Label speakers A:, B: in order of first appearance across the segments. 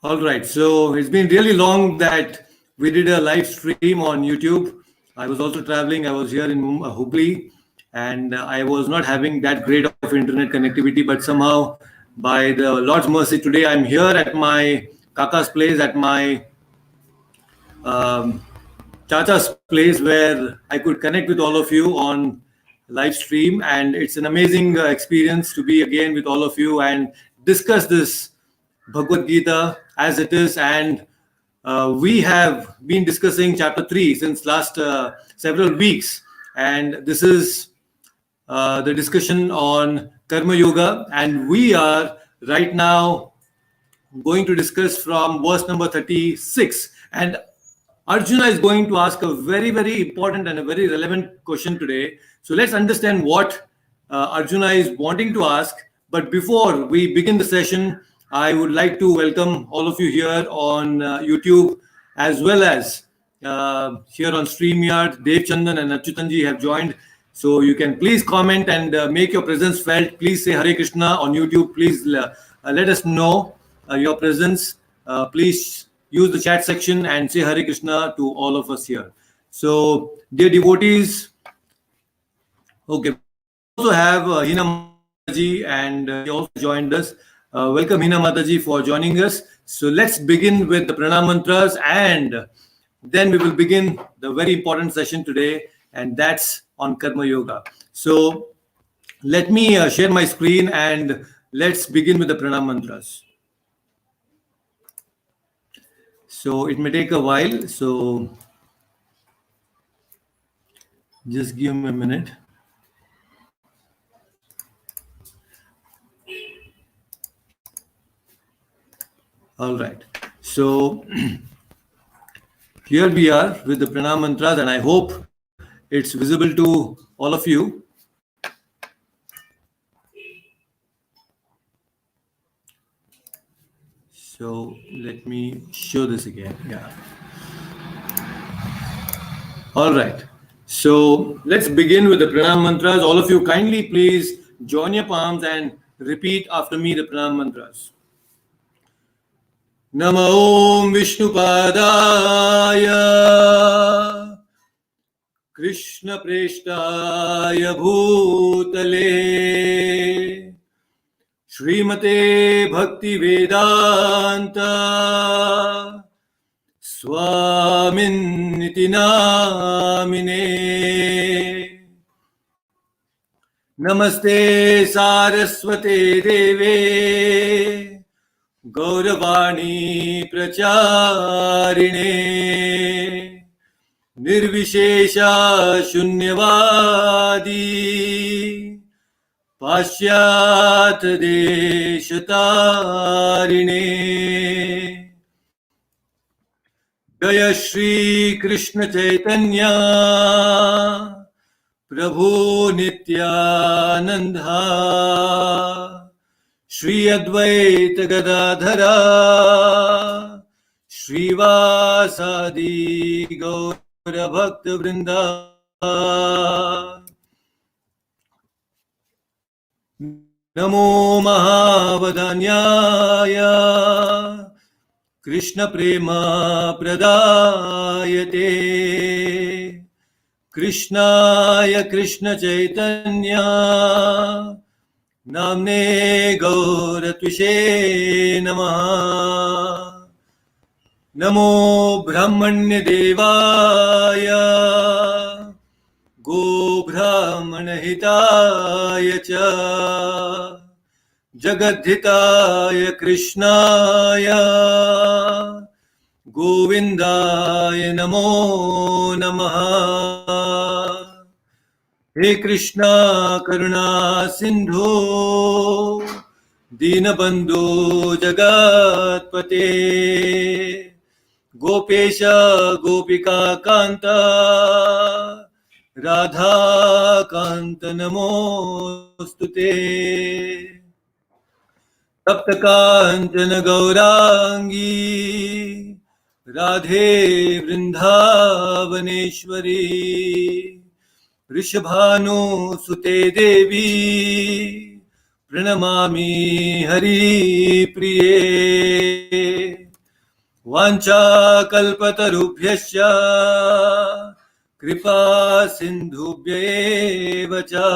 A: All right. So it's been really long that we did a live stream on YouTube. I was also traveling. I was here in Hubli, and I was not having that great of internet connectivity. But somehow, by the Lord's mercy, today I'm here at my Kaka's place, at my um, Chacha's place, where I could connect with all of you on live stream, and it's an amazing experience to be again with all of you and discuss this Bhagavad Gita as it is. And we have been discussing chapter 3 since last several weeks, and this is the discussion on Karma Yoga, and we are right now going to discuss from verse number 36. And Arjuna is going to ask a very, very important and a very relevant question today. So let's understand what Arjuna is wanting to ask. But before we begin the session, I would like to welcome all of you here on YouTube, as well as here on StreamYard. Dev Chandan and Achyutanji have joined. So you can please comment and make your presence felt. Please say Hare Krishna on YouTube. Please let us know your presence. Please use the chat section and say Hare Krishna to all of us here. So, dear devotees, okay, we also have Hina Mataji, and he also joined us. Welcome, Hina Mataji, for joining us. So, let's begin with the pranam mantras, and then we will begin the very important session today, and that's on Karma Yoga. So, let me share my screen and let's begin with the pranam mantras. So it may take a while. So just give me a minute. All right. So here we are with the pranam mantras, and I hope it's visible to all of you. So let me show this again. Yeah. All right. So let's begin with the pranam mantras. All of you kindly please join your palms and repeat after me the pranam mantras. Namo Om Vishnupadaya Krishna Preshtaya Bhutale Srimate Bhakti Vedanta Swamin Niti Namine Namaste Saraswate Deve Gauravani Pracharine Nirvishesha Shunyavadi Pashyat Deshatarine Jaya Shri Krishna Chaitanya Prabhu Nityananda Shri Advaita Gadadhara Shrivasadi Gaura Bhakta Vrinda Namo Mahavadanyaya Krishna Prema Pradayate Krishnaya Krishna Chaitanya Namne Gauratvishe Namaha Namo Brahmanya Devaya Go Brahmana Hitaya Cha Jagadhitaya Krishnaya Govindaya Namo Namaha He Krishna Karuna Sindhu Dinabandhu Jagatpate Gopesha Gopika Kanta Radha Kanta Namostute Tapta Kanchana Gaurangi Radhe Vrindavaneshwari Rishabhanu Sute Devi Pranamami Hari Priye Vancha kalpatarubhyascha kripa sindhubhya cha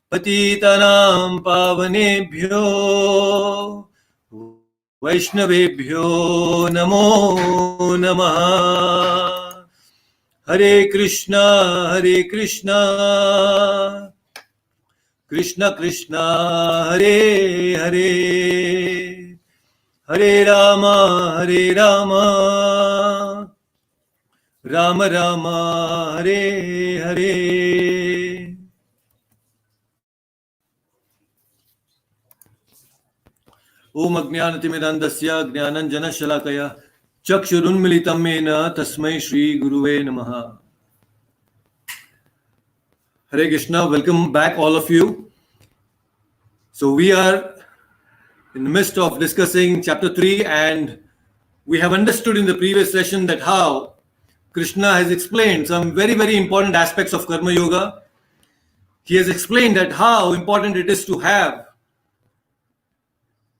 A: patitanam pavanebhyo vaishnavebhyo namo namah. Hare Krishna, Krishna Krishna, Hare Hare, Hare Rama, Rama Rama, Hare Hare. Om Ajnanatimirandasya Jnananjanashalakaya Chakshurunmilitam Mena Tasmai Shri Guruve Namaha. Hare Krishna, welcome back all of you. So we are in the midst of discussing chapter 3, and we have understood in the previous session that how Krishna has explained some very, very important aspects of Karma Yoga. He has explained that how important it is to have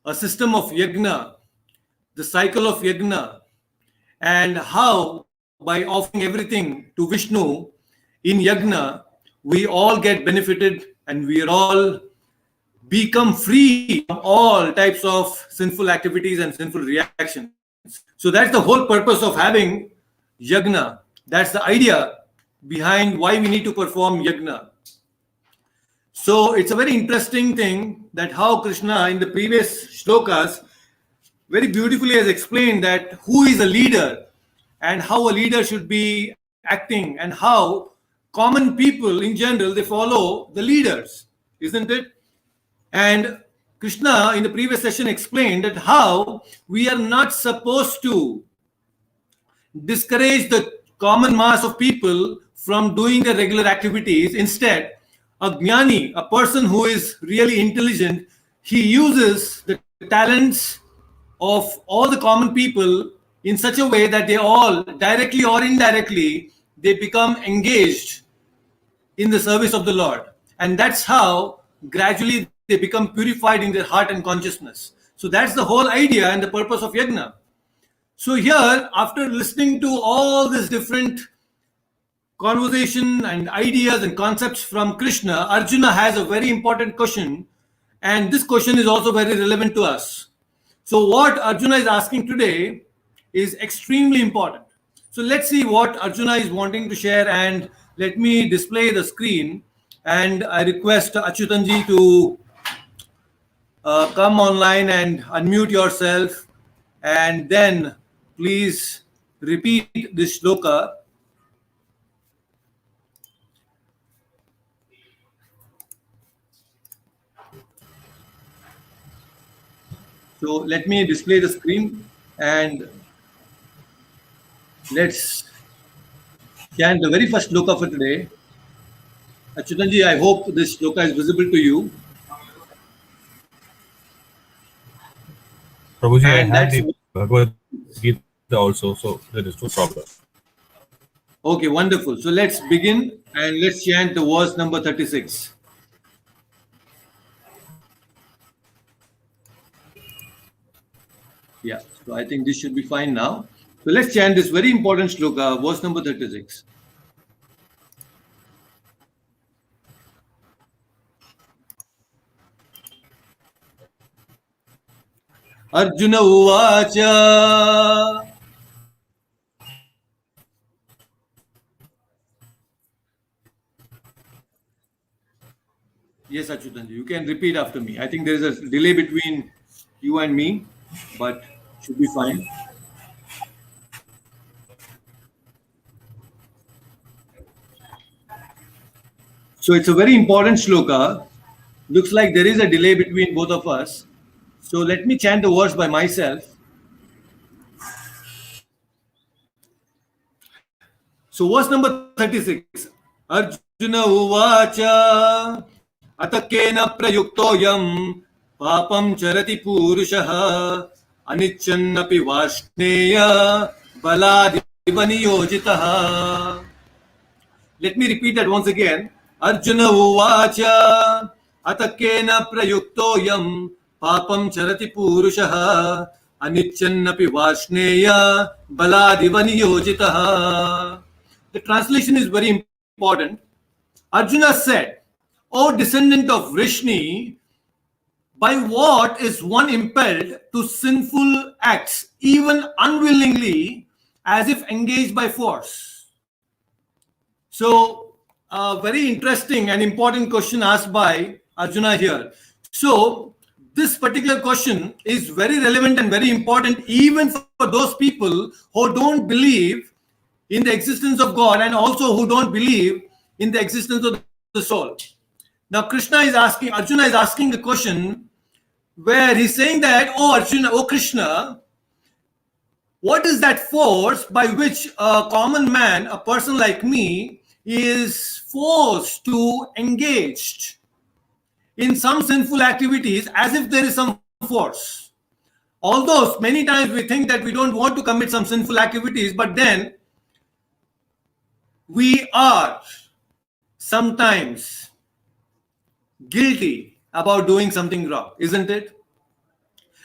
A: a system of yajna, the cycle of yajna, and how by offering everything to Vishnu in yajna, we all get benefited and we are all become free from all types of sinful activities and sinful reactions. So that's the whole purpose of having yajna. That's the idea behind why we need to perform yajna. So it's a very interesting thing that how Krishna in the previous shlokas very beautifully has explained that who is a leader and how a leader should be acting and how common people in general, they follow the leaders, isn't it? And Krishna in the previous session explained that how we are not supposed to discourage the common mass of people from doing the regular activities. Instead, a jnani, a person who is really intelligent, he uses the talents of all the common people in such a way that they all, directly or indirectly, they become engaged in the service of the Lord. And that's how gradually they become purified in their heart and consciousness. So that's the whole idea and the purpose of yajna. So here, after listening to all these different conversation and ideas and concepts from Krishna, Arjuna has a very important question, and this question is also very relevant to us. So what Arjuna is asking today is extremely important. So let's see what Arjuna is wanting to share, and let me display the screen, and I request Achyutanji to come online and unmute yourself, and then please repeat this shloka. So let me display the screen and let's chant the very first shloka for today. Achyutanji, I hope this shloka is visible to you.
B: Prabhuji, I have the Bhagavad Gita also, so there is no problem.
A: Okay, wonderful. So let's begin and let's chant the verse number 36. Yeah, so I think this should be fine now. So let's chant this very important shloka, verse number 36. Arjuna Uvacha. Yes, Achyutanji, you can repeat after me. I think there is a delay between you and me, but should be fine. So it's a very important shloka. Looks like there is a delay between both of us. So let me chant the verse by myself. So verse number 36. Arjuna Uvacha Atakena Prayuktoyam Papam Charati Purushaha Anichannapi Vashneya Baladivani. Let me repeat that once again. Arjuna Uvacha Atakena Prayuktoyam Papam Charati Purushaha Anichannapi Varshneya Baladiva Niyojitaha. The translation is very important. Arjuna said, O descendant of Vrishni, by what is one impelled to sinful acts, even unwillingly, as if engaged by force? So, a very interesting and important question asked by Arjuna here. So, this particular question is very relevant and very important even for those people who don't believe in the existence of God and also who don't believe in the existence of the soul. Now, Arjuna is asking a question where he's saying that, oh Arjuna, oh Krishna, what is that force by which a common man, a person like me, is forced to engage in some sinful activities as if there is some force? Although many times we think that we don't want to commit some sinful activities, but then we are sometimes guilty about doing something wrong, isn't it?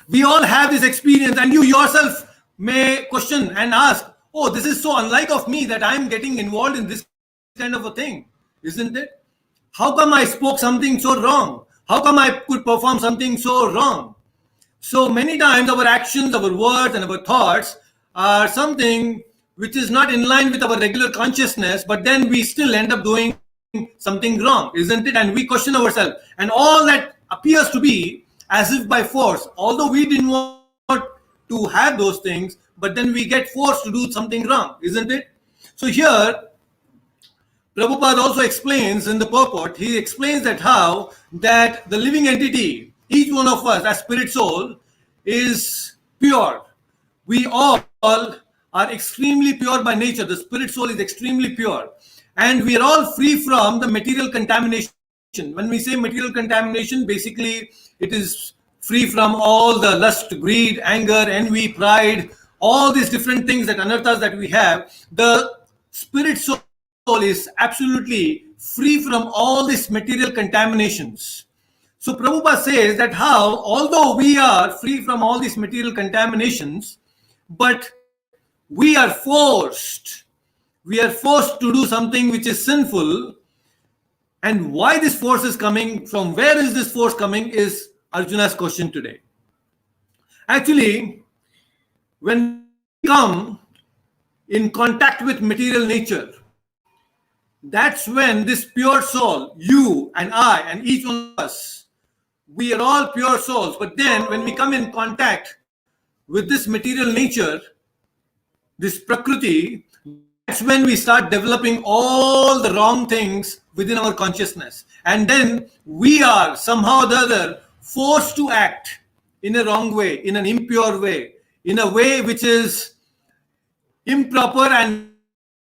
A: We all have this experience, and you yourself may question and ask, oh, this is so unlike of me that I'm getting involved in this kind of a thing, isn't it? How come I spoke something so wrong? How come I could perform something so wrong? So many times our actions, our words, and our thoughts are something which is not in line with our regular consciousness, but then we still end up doing something wrong, isn't it? And we question ourselves. And all that appears to be as if by force, although we didn't want to have those things, but then we get forced to do something wrong, isn't it? So here, Prabhupada also explains in the purport, he explains that how that the living entity, each one of us as spirit soul, is pure. We all are extremely pure by nature. The spirit soul is extremely pure. And we are all free from the material contamination. When we say material contamination, basically it is free from all the lust, greed, anger, envy, pride, all these different things that anarthas that we have. The spirit soul is absolutely free from all these material contaminations. So Prabhupada says that how, although we are free from all these material contaminations, but we are forced to do something which is sinful. And why this force is coming, from where is this force coming, is Arjuna's question today. Actually, when we come in contact with material nature, that's when this pure soul, you and I and each one of us, we are all pure souls. But then when we come in contact with this material nature, this Prakriti, that's when we start developing all the wrong things within our consciousness. And then we are somehow or the other forced to act in a wrong way, in an impure way, in a way which is improper and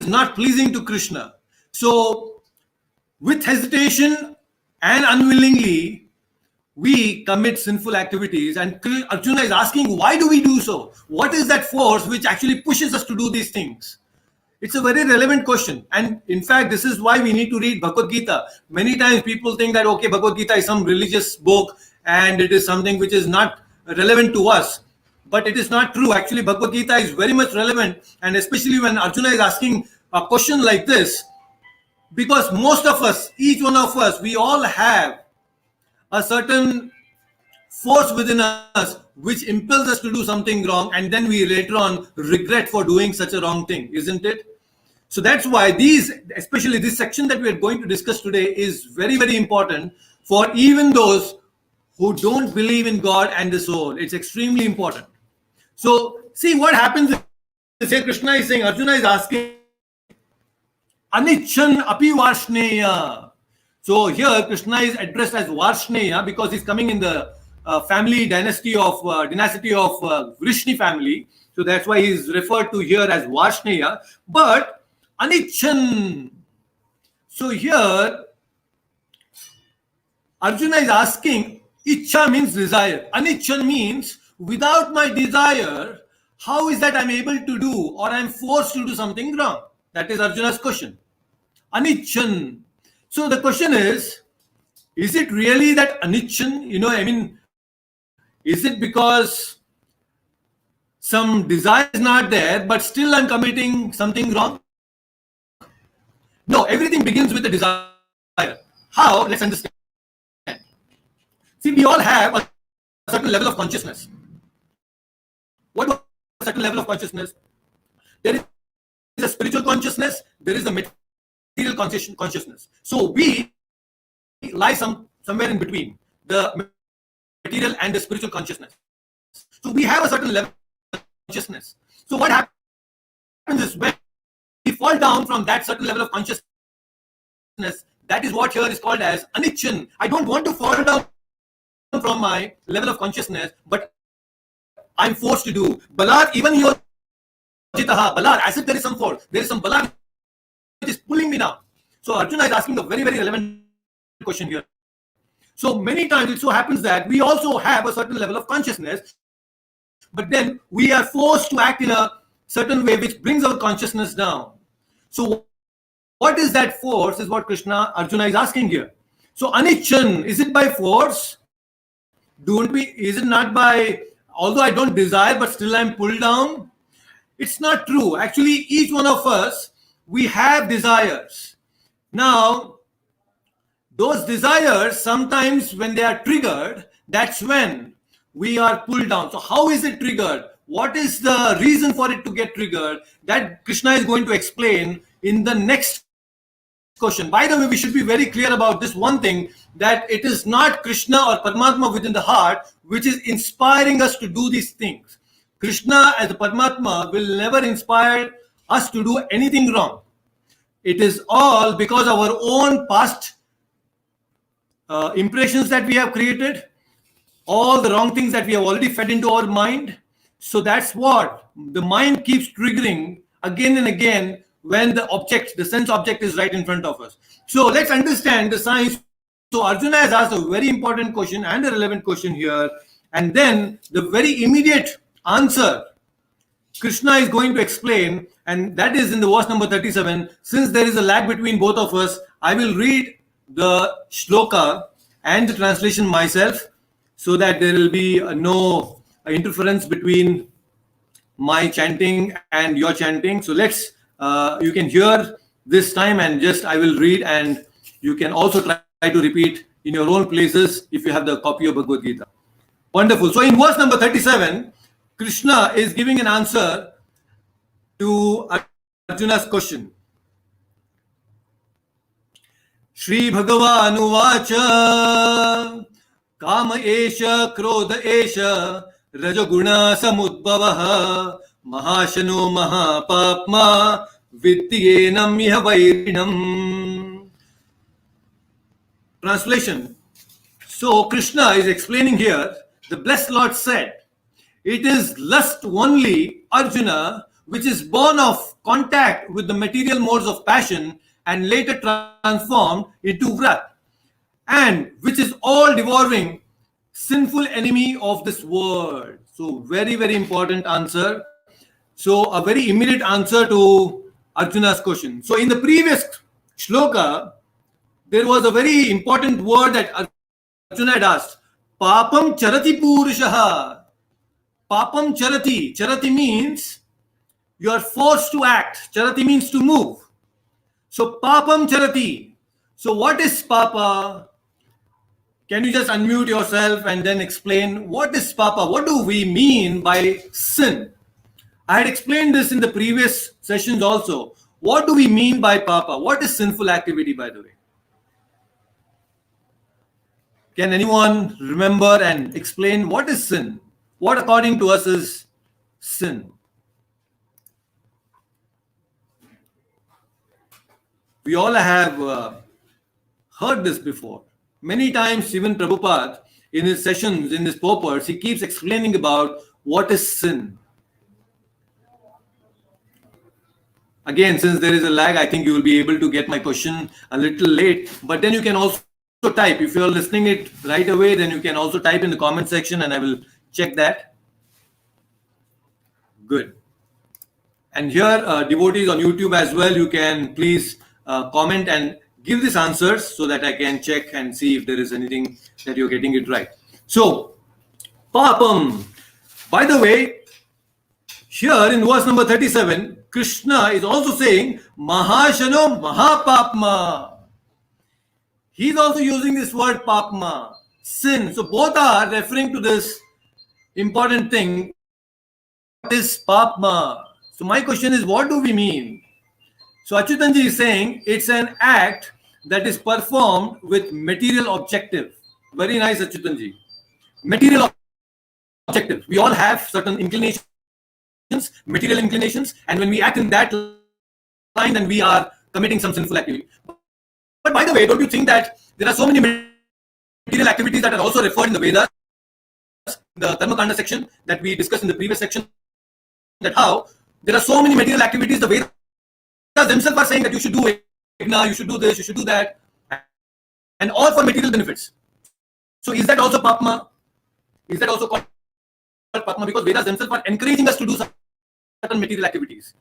A: not pleasing to Krishna. So, with hesitation and unwillingly, we commit sinful activities. And Arjuna is asking, why do we do so? What is that force which actually pushes us to do these things? It's a very relevant question. And in fact, this is why we need to read Bhagavad Gita. Many times people think that, okay, Bhagavad Gita is some religious book and it is something which is not relevant to us. But it is not true. Actually, Bhagavad Gita is very much relevant. And especially when Arjuna is asking a question like this, because most of us, each one of us, we all have a certain force within us which impels us to do something wrong, and then we later on regret for doing such a wrong thing, isn't it? So that's why especially this section that we are going to discuss today, is very, very important for even those who don't believe in God and the soul. It's extremely important. So see what happens is, here Krishna is saying, Arjuna is asking, Anichan api Varshneya. So here Krishna is addressed as Varshneya because he's coming in the dynasty of Vrishni family. So that's why he's referred to here as Varshneya. But Anichan. So here Arjuna is asking, Ichha means desire. Anichan means without my desire, how is that I'm able to do, or I'm forced to do something wrong? That is Arjuna's question. Anichan. So the question is it really that Anichan? Is it because some desire is not there, but still I'm committing something wrong? No, everything begins with a desire. How? Let's understand. See, we all have a certain level of consciousness. What was a certain level of consciousness? There is a spiritual consciousness, there is a material consciousness. So we lie somewhere in between the material and the spiritual consciousness. So we have a certain level of consciousness. So what happens is when we fall down from that certain level of consciousness, that is what here is called as anichan. I don't want to fall down from my level of consciousness, but I'm forced to do. Balar, even your jitaha, balar, as if there is some force, there is some balar which is pulling me down. So Arjuna is asking a very, very relevant question here. So many times it so happens that we also have a certain level of consciousness, but then we are forced to act in a certain way which brings our consciousness down. So what is that force is what Arjuna is asking here. So anichan, is it by force? Is it not by, although I don't desire, but still I'm pulled down? It's not true. Actually, each one of us, we have desires. Now, those desires, sometimes when they are triggered, that's when we are pulled down. So how is it triggered? What is the reason for it to get triggered? That Krishna is going to explain in the next question. By the way, we should be very clear about this one thing, that it is not Krishna or Paramatma within the heart which is inspiring us to do these things. Krishna as a Paramatma will never inspire us to do anything wrong. It is all because of our own past impressions that we have created, all the wrong things that we have already fed into our mind. So that's what the mind keeps triggering again and again when the sense object is right in front of us. So let's understand the science. So Arjuna has asked a very important question and a relevant question here, and then the very immediate answer Krishna is going to explain, and that is in the verse number 37. Since there is a lag between both of us, I will read the shloka and the translation myself, so that there will be no interference between my chanting and your chanting. So let's, you can hear this time, and just I will read, and you can also try to repeat in your own places if you have the copy of Bhagavad Gita. Wonderful. So in verse number 37, Krishna is giving an answer to Arjuna's question. Shri Bhagavan Uvacha Kama Esha Krodha Esha Rajaguna Samudbhavaha Mahashano Mahapapma Vidyenam Yavairinam. Translation. So Krishna is explaining here, the blessed Lord said, it is lust only, Arjuna, which is born of contact with the material modes of passion and later transformed into wrath, and which is all devouring, sinful enemy of this world. So very, very important answer. So a very immediate answer to Arjuna's question. So in the previous shloka, there was a very important word that Arjuna had asked. Papam charati purushaha. Papam charati. Charati means you are forced to act. Charati means to move. So papam charati. So what is papa? Can you just unmute yourself and then explain what is papa? What do we mean by sin? I had explained this in the previous sessions also. What do we mean by papa? What is sinful activity, by the way? Can anyone remember and explain what is sin? What according to us is sin? We all have heard this before. Many times, even Prabhupada, in his sessions, in his purports, he keeps explaining about what is sin. Again, since there is a lag, I think you will be able to get my question a little late. But then you can also type. If you are listening it right away, then you can also type in the comment section and I will check that. Good. And here, devotees on YouTube as well, you can please comment and give these answers so that I can check and see if there is anything that you're getting it right. So, papam. By the way, Here in verse number 37, Krishna is also saying, Mahashano Mahapapma. He's also using this word papma, sin. So both are referring to this important thing. What is papma? So my question is, what do we mean? So Achyutanji is saying it's an act that is performed with material objective. Very nice, Achyutanji. Material objective. We all have certain inclinations, material inclinations, and when we act in that line, then we are committing some sinful activity. But by the way, don't you think that there are so many material activities that are also referred in the Vedas, the Karma Kanda section that we discussed in the previous section, that how there are so many material activities, the Vedas themselves are saying that you should do it, you should do this, you should do that, and all for material benefits. So is that also Papma? Is that also called Papma? Because Vedas themselves are encouraging us to do certain material activities.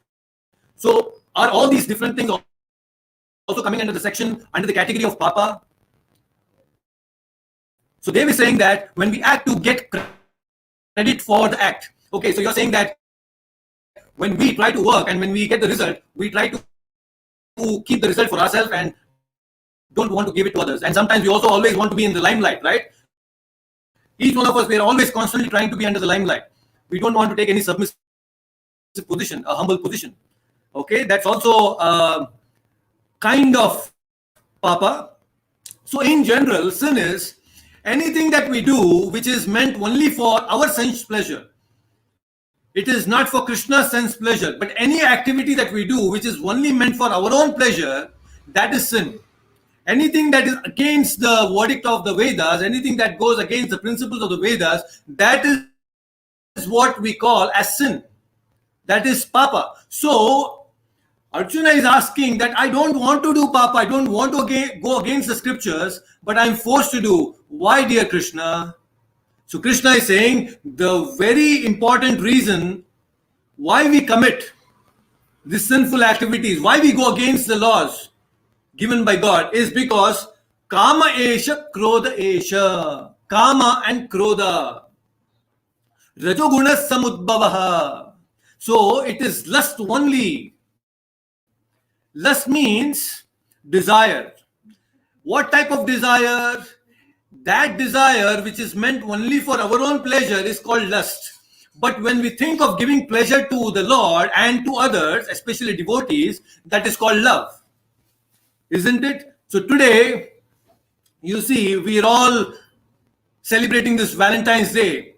A: So are all these different things also coming under the section, under the category of Papa? So they were saying that when we act to get credit for the act. Okay, so you're saying that when we try to work and when we get the result, we try to keep the result for ourselves and don't want to give it to others. And sometimes we also always want to be in the limelight, right? Each one of us, we are always constantly trying to be under the limelight. We don't want to take any submissive position, a humble position. Okay, that's also kind of Papa. So in general, sin is anything that we do which is meant only for our sense pleasure. It is not for Krishna's sense pleasure, but any activity that we do which is only meant for our own pleasure, that is sin. Anything that is against the verdict of the Vedas, anything that goes against the principles of the Vedas, that is what we call as sin. That is Papa. So Arjuna is asking that I don't want to do Papa, I don't want to go against the scriptures, but I'm forced to do. Why, dear Krishna? So Krishna is saying the very important reason why we commit these sinful activities, why we go against the laws given by God, is because Kama Esha, Krodha Esha. Kama and Krodha. Rajoguna Samudbhavaha. So it is lust only. Lust means desire. What type of desire? That desire which is meant only for our own pleasure is called lust. But when we think of giving pleasure to the Lord and to others, especially devotees, that is called love. Isn't it? So today, you see, we are all celebrating this Valentine's Day.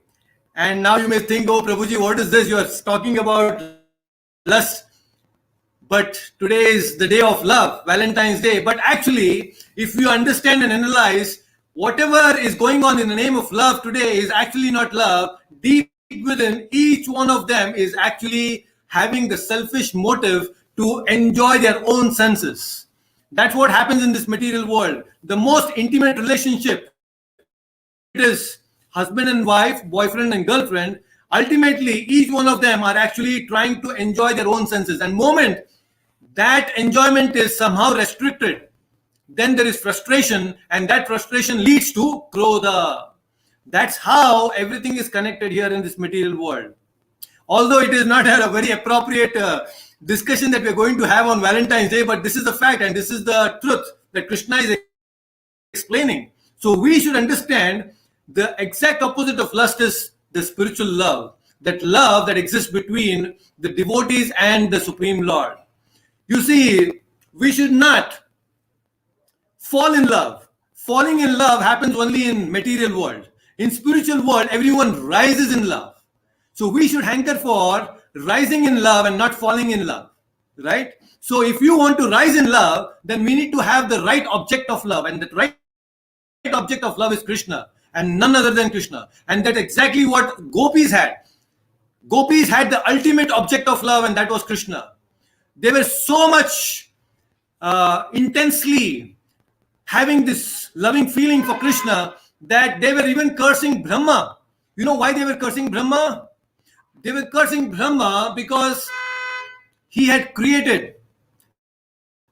A: And now you may think, oh, Prabhuji, what is this? You are talking about lust. But today is the day of love, Valentine's Day. But actually, if you understand and analyze, whatever is going on in the name of love today is actually not love. Deep within each one of them is actually having the selfish motive to enjoy their own senses. That's what happens in this material world. The most intimate relationship, it is husband and wife, boyfriend and girlfriend. Ultimately, each one of them are actually trying to enjoy their own senses. And moment that enjoyment is somehow restricted, then there is frustration, and that frustration leads to krodha. That's how everything is connected here in this material world. Although it is not a very appropriate discussion that we're going to have on Valentine's Day, but this is the fact and this is the truth that Krishna is explaining. So we should understand the exact opposite of lust is the spiritual love. That love that exists between the devotees and the Supreme Lord. You see, we should not fall in love. Falling in love happens only in material world. In spiritual world, everyone rises in love. So we should hanker for rising in love and not falling in love, right? So if you want to rise in love, then we need to have the right object of love, and that right object of love is Krishna and none other than Krishna. And that's exactly what gopis had. Gopis had the ultimate object of love, and that was Krishna. They were so much intensely having this loving feeling for Krishna that they were even cursing Brahma. You know why they were cursing Brahma? They were cursing Brahma because he had created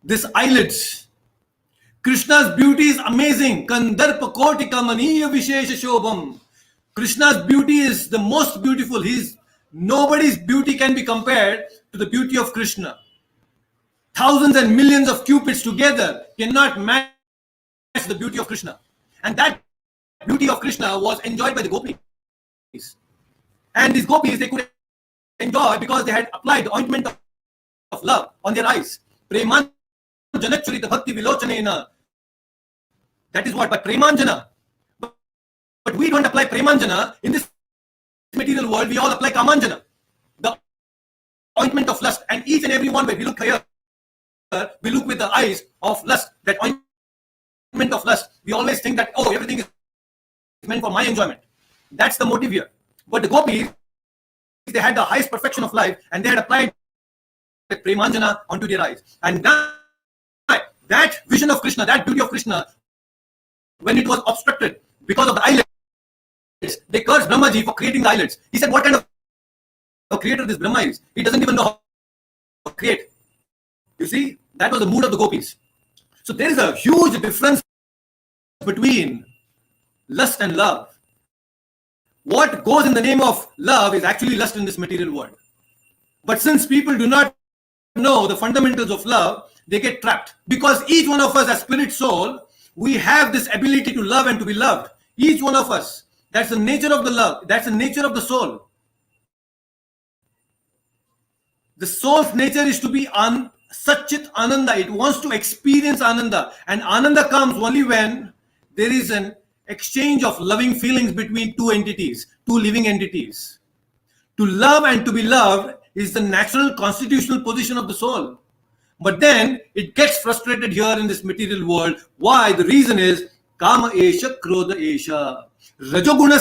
A: this eyelids. Krishna's beauty is amazing. Kandarpa koti kamaniya vishesha shobham. Krishna's beauty is the most beautiful. He's Nobody's beauty can be compared to the beauty of Krishna. Thousands and millions of cupids together cannot match the beauty of Krishna. And that beauty of Krishna was enjoyed by the gopis. And these gopis, they could enjoy because they had applied the ointment of love on their eyes. Preman janachurita bhakti vilochanena. That is what, by premanjana. But we don't apply premanjana. In this material world, we all apply kamanjana. The ointment of lust. And each and every one, when we look here, we look with the eyes of lust. That ointment of lust. We always think that, oh, everything is meant for my enjoyment. That's the motive here. But the gopis, they had the highest perfection of life, and they had applied premanjana onto their eyes. And that vision of Krishna, that beauty of Krishna, when it was obstructed because of the eyelids, they cursed Brahmaji for creating the eyelids. He said, what kind of a creator this Brahma is? He doesn't even know how to create. You see, that was the mood of the gopis. So there is a huge difference between lust and love. What goes in the name of love is actually lust in this material world. But since people do not know the fundamentals of love, they get trapped. Because each one of us as spirit soul, we have this ability to love and to be loved. Each one of us. That's the nature of the love. That's the nature of the soul. The soul's nature is to be Satchit Ananda. It wants to experience Ananda. And Ananda comes only when there is an exchange of loving feelings between two entities, two living entities. To love and to be loved is the natural constitutional position of the soul. But then it gets frustrated here in this material world. Why? The reason is Kama Esha, Krodha Esha. Rajoguna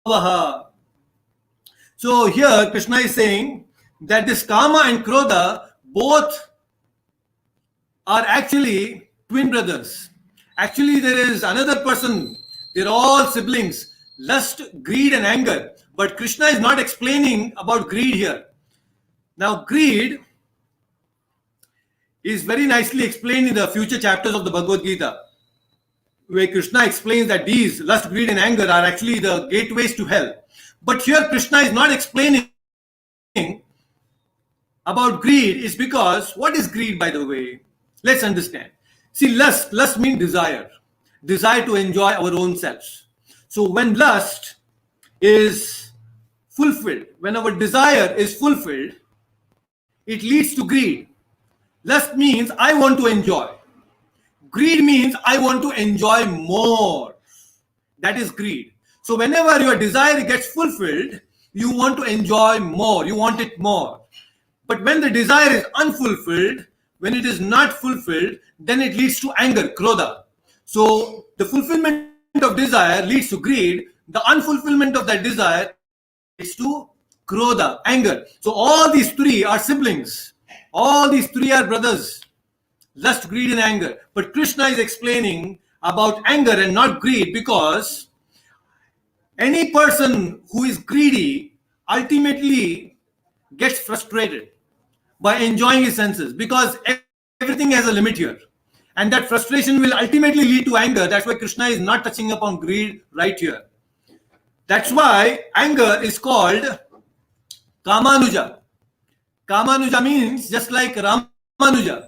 A: Samudbhavaha. So here Krishna is saying that this Kama and Krodha both are actually twin brothers. Actually, there is another person. They're all siblings. Lust, greed, and anger. But Krishna is not explaining about greed here. Now, greed is very nicely explained in the future chapters of the Bhagavad Gita, where Krishna explains that these lust, greed, and anger are actually the gateways to hell. But here Krishna is not explaining about greed. Is because, what is greed, by the way? Let's understand. See, lust means desire to enjoy our own selves. So when lust is fulfilled, when our desire is fulfilled, it leads to greed. Lust means I want to enjoy. Greed means I want to enjoy more. That is greed. So whenever your desire gets fulfilled, you want to enjoy more. You want it more. But when the desire is unfulfilled, when it is not fulfilled, then it leads to anger, krodha. So the fulfillment of desire leads to greed. The unfulfillment of that desire leads to krodha, anger. So all these three are siblings. All these three are brothers. Lust, greed, and anger. But Krishna is explaining about anger and not greed, because any person who is greedy ultimately gets frustrated by enjoying his senses, because everything has a limit here. And that frustration will ultimately lead to anger. That's why Krishna is not touching upon greed right here. That's why anger is called Kamanuja. Kamanuja means just like Ramanuja.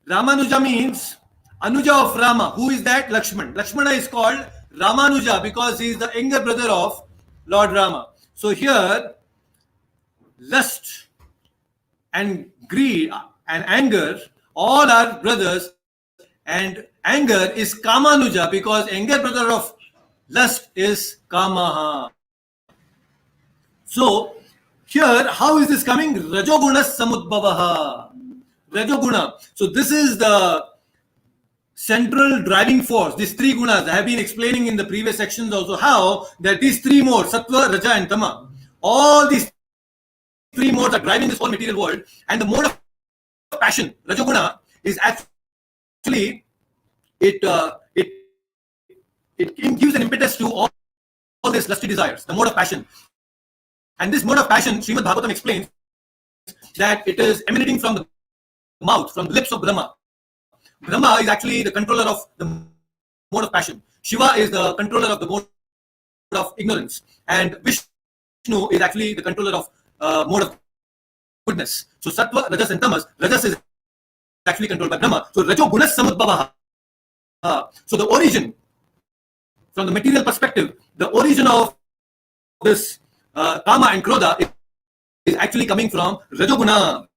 A: Ramanuja means Anuja of Rama. Who is that? Lakshman. Lakshmana is called Ramanuja because he is the younger brother of Lord Rama. So here, lust and greed and anger, all are brothers, and anger is Kamanuja because younger brother of lust is Kamaha. So here, how is this coming? Rajoguna Samudbhavaha. Rajoguna. So this is the central driving force. These three gunas, I have been explaining in the previous sections also how that these three modes, Sattva, Raja, and Tama, all these three modes are driving this whole material world. And the mode of passion, Rajoguna, is actually it gives an impetus to all these lusty desires, the mode of passion. And this mode of passion, Srimad Bhagavatam explains that it is emanating from the mouth, from the lips of Brahma. Brahma is actually the controller of the mode of passion. Shiva is the controller of the mode of ignorance. And Vishnu Vishnu is actually the controller of mode of goodness. So Sattva, Rajas, and Tamas. Rajas is actually controlled by Brahma. So Rajo Gunas Samudbhavaha. So the origin, from the material perspective, the origin of this Kama and Krodha is actually coming from Rajoguna.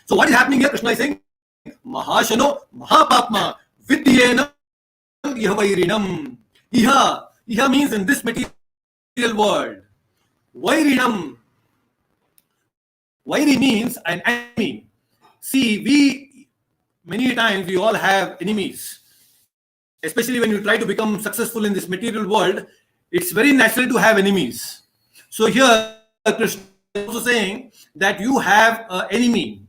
A: So what is happening here? Krishna is saying, Mahashano Mahapapma Vidyena Ihavairinam. Iha means in this material world. Vairinam. Vairi means an enemy. See, many times we all have enemies. Especially when you try to become successful in this material world, it's very natural to have enemies. So here, Krishna is also saying that you have an enemy.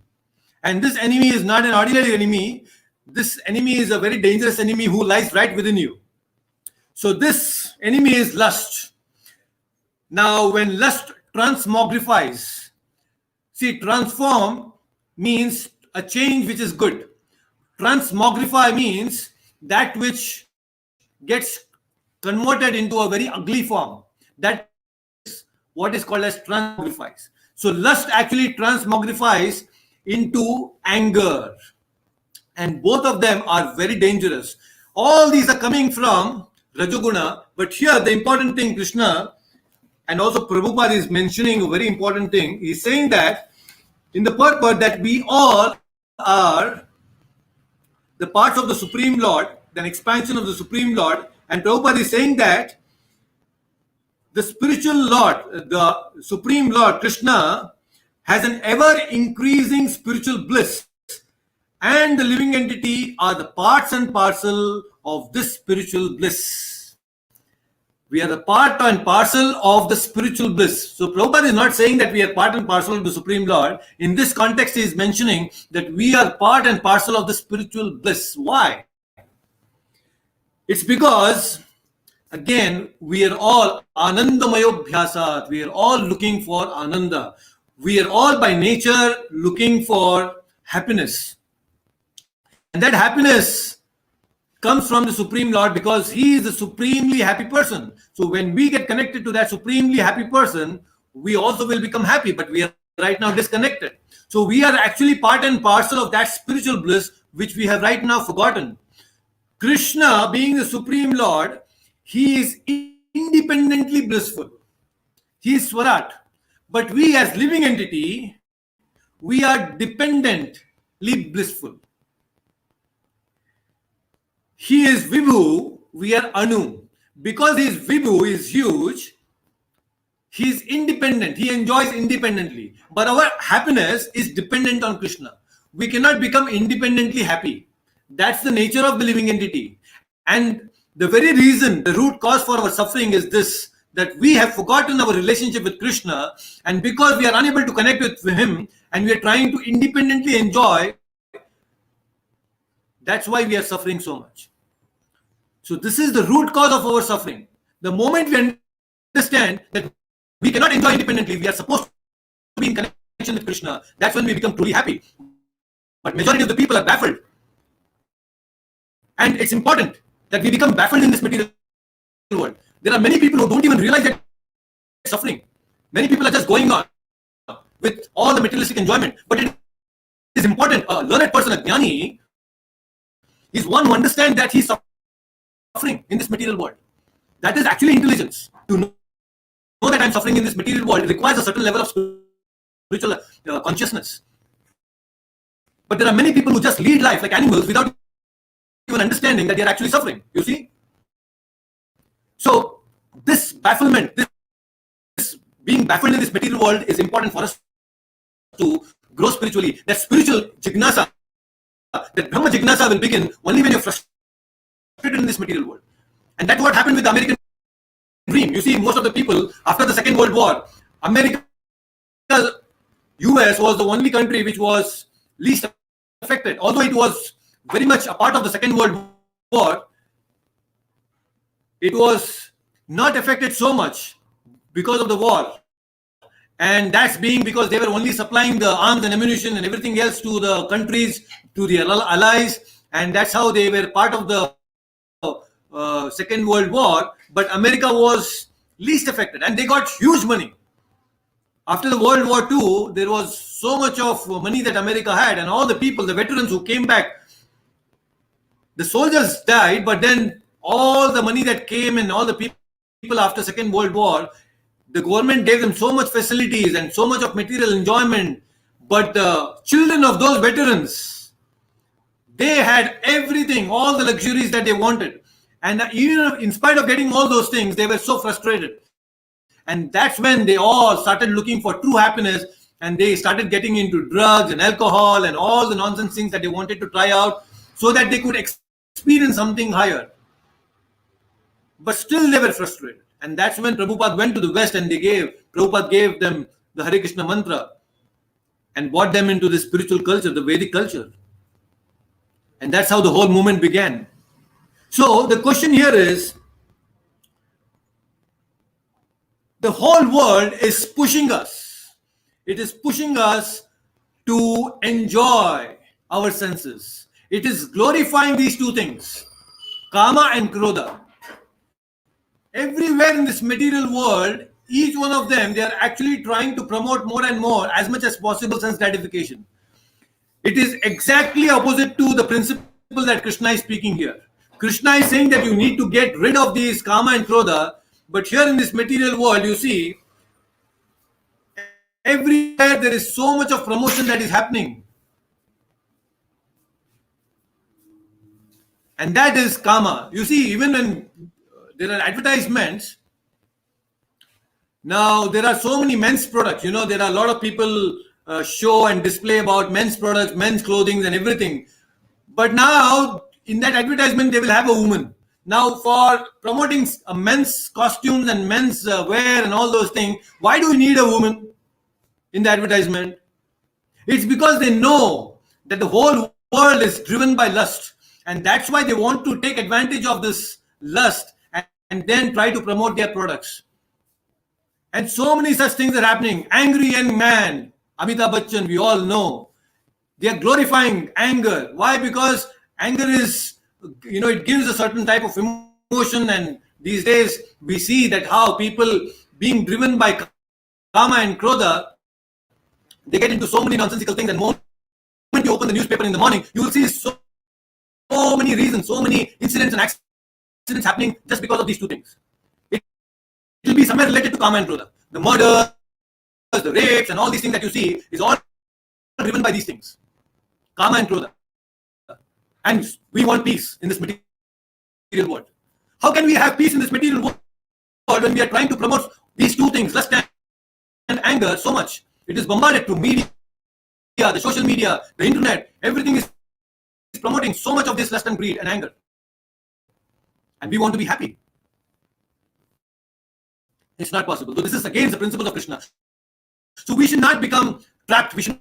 A: And this enemy is not an ordinary enemy. This enemy is a very dangerous enemy who lies right within you. So this enemy is lust. Now, when lust transmogrifies, see, transform means a change which is good. Transmogrify means that which gets converted into a very ugly form. That is what is called as transmogrifies. So lust actually transmogrifies into anger. And both of them are very dangerous. All these are coming from Rajoguna. But here the important thing, Krishna, and also Prabhupada is mentioning a very important thing. He's saying that in the purport that we all are the parts of the Supreme Lord, an expansion of the Supreme Lord. And Prabhupada is saying that the spiritual Lord, the Supreme Lord, Krishna, has an ever-increasing spiritual bliss. And the living entity are the parts and parcel of this spiritual bliss. We are the part and parcel of the spiritual bliss. So Prabhupada is not saying that we are part and parcel of the Supreme Lord. In this context, he is mentioning that we are part and parcel of the spiritual bliss. Why? It's because, again, we are all Anandamayobhyasat. We are all looking for Ananda. We are all by nature looking for happiness. And that happiness comes from the Supreme Lord because He is a supremely happy person. So when we get connected to that supremely happy person, we also will become happy, but we are right now disconnected. So we are actually part and parcel of that spiritual bliss which we have right now forgotten. Krishna, being the Supreme Lord, He is independently blissful. He is Swarat. But we as living entity, we are dependently blissful. He is Vibhu, we are Anu. Because he is Vibhu, is huge, he is independent, he enjoys independently. But our happiness is dependent on Krishna. We cannot become independently happy. That's the nature of the living entity. And the very reason, the root cause for our suffering is this, that we have forgotten our relationship with Krishna, and because we are unable to connect with Him, and we are trying to independently enjoy, that's why we are suffering so much. So this is the root cause of our suffering. The moment we understand that we cannot enjoy independently, we are supposed to be in connection with Krishna, that's when we become truly happy. But majority of the people are baffled. And it's important that we become baffled in this material world. There are many people who don't even realize that they're suffering. Many people are just going on with all the materialistic enjoyment. But it is important. A learned person, a jnani, is one who understands that he's suffering in this material world. That is actually intelligence. To know that I'm suffering in this material world requires a certain level of spiritual consciousness. But there are many people who just lead life like animals without even understanding that they are actually suffering. You see? So this bafflement, this being baffled in this material world is important for us to grow spiritually. That spiritual jignasa, that Brahma jignasa will begin only when you're frustrated in this material world. And that's what happened with the American dream. You see, most of the people after the Second World War, America, US was the only country which was least affected. Although it was very much a part of the Second World War, it was not affected so much because of the war. And that's being because they were only supplying the arms and ammunition and everything else to the countries, to the allies. And that's how they were part of the Second World War. But America was least affected, and they got huge money. After the World War II, there was so much of money that America had, and all the people, the veterans who came back, the soldiers died, but then all the money that came and all the people after Second World War, the government gave them so much facilities and so much of material enjoyment. But the children of those veterans, they had everything, all the luxuries that they wanted. And even in spite of getting all those things, they were so frustrated. And that's when they all started looking for true happiness, and they started getting into drugs and alcohol and all the nonsense things that they wanted to try out so that they could experience something higher. But still they were frustrated. And that's when Prabhupada went to the West, and Prabhupada gave them the Hare Krishna mantra and brought them into the spiritual culture, the Vedic culture. And that's how the whole movement began. So the question here is, the whole world is pushing us. It is pushing us to enjoy our senses. It is glorifying these two things, Kama and Krodha. Everywhere in this material world, each one of them, they are actually trying to promote more and more, as much as possible, sense gratification. It is exactly opposite to the principle that Krishna is speaking here. Krishna is saying that you need to get rid of these Kama and Krodha, but here in this material world, you see, everywhere there is so much of promotion that is happening. And that is Kama. You see, even when there are advertisements, now there are so many men's products. There are a lot of people show and display about men's products, men's clothing and everything. But now in that advertisement, they will have a woman. Now for promoting men's costumes and men's wear and all those things, why do we need a woman in the advertisement? It's because they know that the whole world is driven by lust. And that's why they want to take advantage of this lust and then try to promote their products. And so many such things are happening. Angry young man, Amitabh Bachchan, we all know. They are glorifying anger. Why? Because anger is, it gives a certain type of emotion. And these days we see that how people being driven by Kama and Krodha, they get into so many nonsensical things. And the moment you open the newspaper in the morning, you will see so many reasons, so many incidents and accidents happening just because of these two things. It will be somewhere related to Kama and Krodha. The murders, the rapes, and all these things that you see is all driven by these things. Kama and Krodha. And we want peace in this material world. How can we have peace in this material world when we are trying to promote these two things, lust and anger, so much? It is bombarded through media, the social media, the internet. Everything is promoting so much of this lust and greed and anger. And we want to be happy. It's not possible. So this is against the principle of Krishna. So we should not become trapped. We should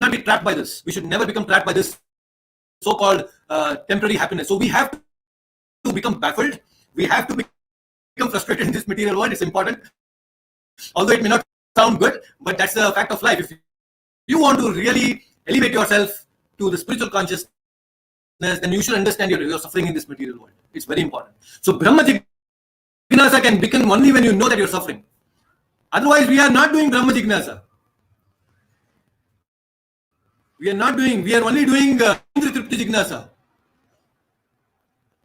A: not be trapped by this. We should never become trapped by this so-called temporary happiness. So we have to become baffled. We have to become frustrated in this material world. It's important. Although it may not sound good, but that's the fact of life. If you want to really elevate yourself to the spiritual consciousness, then you should understand you're suffering in this material world. It's very important. So Brahma Jignasa can become only when you know that you're suffering. Otherwise, we are not doing Brahma Jignasa. We are only doing Indra Tripti Jignasa.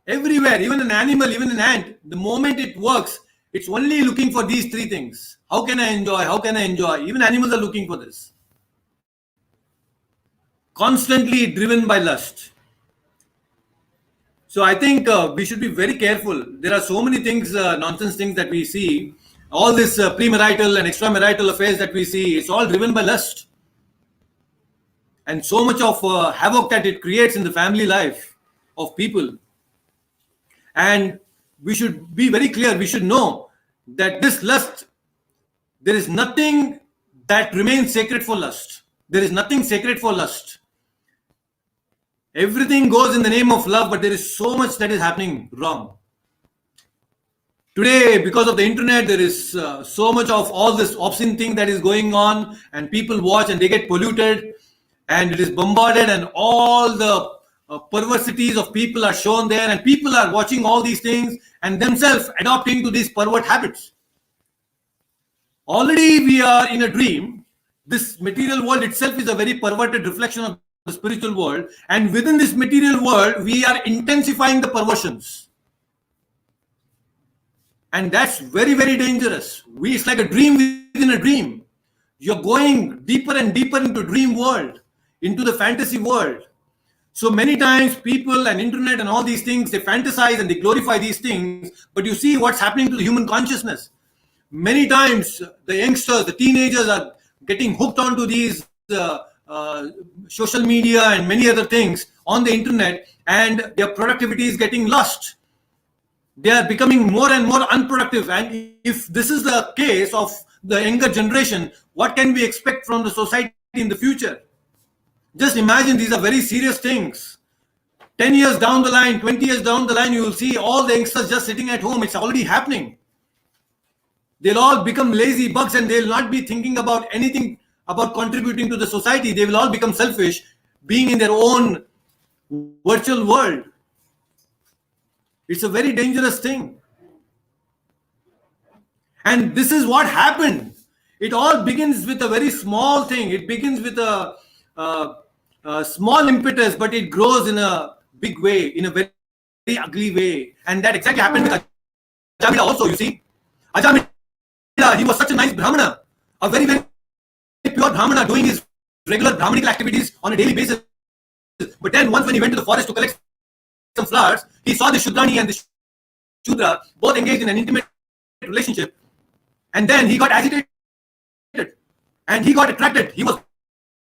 A: Everywhere, even an animal, even an ant, the moment it works, it's only looking for these three things. How can I enjoy? How can I enjoy? Even animals are looking for this. Constantly driven by lust. So I think we should be very careful. There are so many things, nonsense things that we see. All this premarital and extramarital affairs that we see, it's all driven by lust. And so much of havoc that it creates in the family life of people. And we should be very clear. We should know that this lust, there is nothing that remains sacred for lust. There is nothing sacred for lust. Everything goes in the name of love, but there is so much that is happening wrong. Today, because of the internet, there is so much of all this obscene thing that is going on, and people watch and they get polluted, and it is bombarded, and all the perversities of people are shown there, and people are watching all these things and themselves adopting to these pervert habits. Already we are in a dream. This material world itself is a very perverted reflection of the spiritual world. And within this material world, we are intensifying the perversions. And that's very, very dangerous. It's like a dream within a dream. You're going deeper and deeper into dream world, into the fantasy world. So many times people and internet and all these things, they fantasize and they glorify these things, but you see what's happening to the human consciousness. Many times the youngsters, the teenagers are getting hooked onto these social media and many other things on the internet, and their productivity is getting lost. They are becoming more and more unproductive. And if this is the case of the younger generation, what can we expect from the society in the future? Just imagine, these are very serious things. 10 years down the line, 20 years down the line, you will see all the youngsters just sitting at home. It's already happening. They'll all become lazy bugs and they'll not be thinking about anything about contributing to the society. They will all become selfish, being in their own virtual world. It's a very dangerous thing. And this is what happened. It all begins with a very small thing. It begins with a small impetus, but it grows in a big way, in a very, very ugly way. And that exactly happened with Ajamila also, you see. Ajamila, he was such a nice Brahmana, a very, very pure Brahmana, doing his regular Brahmanical activities on a daily basis. But then once when he went to the forest to collect some flowers, he saw the Shudrani and the Shudra both engaged in an intimate relationship. And then he got agitated and he got attracted. He was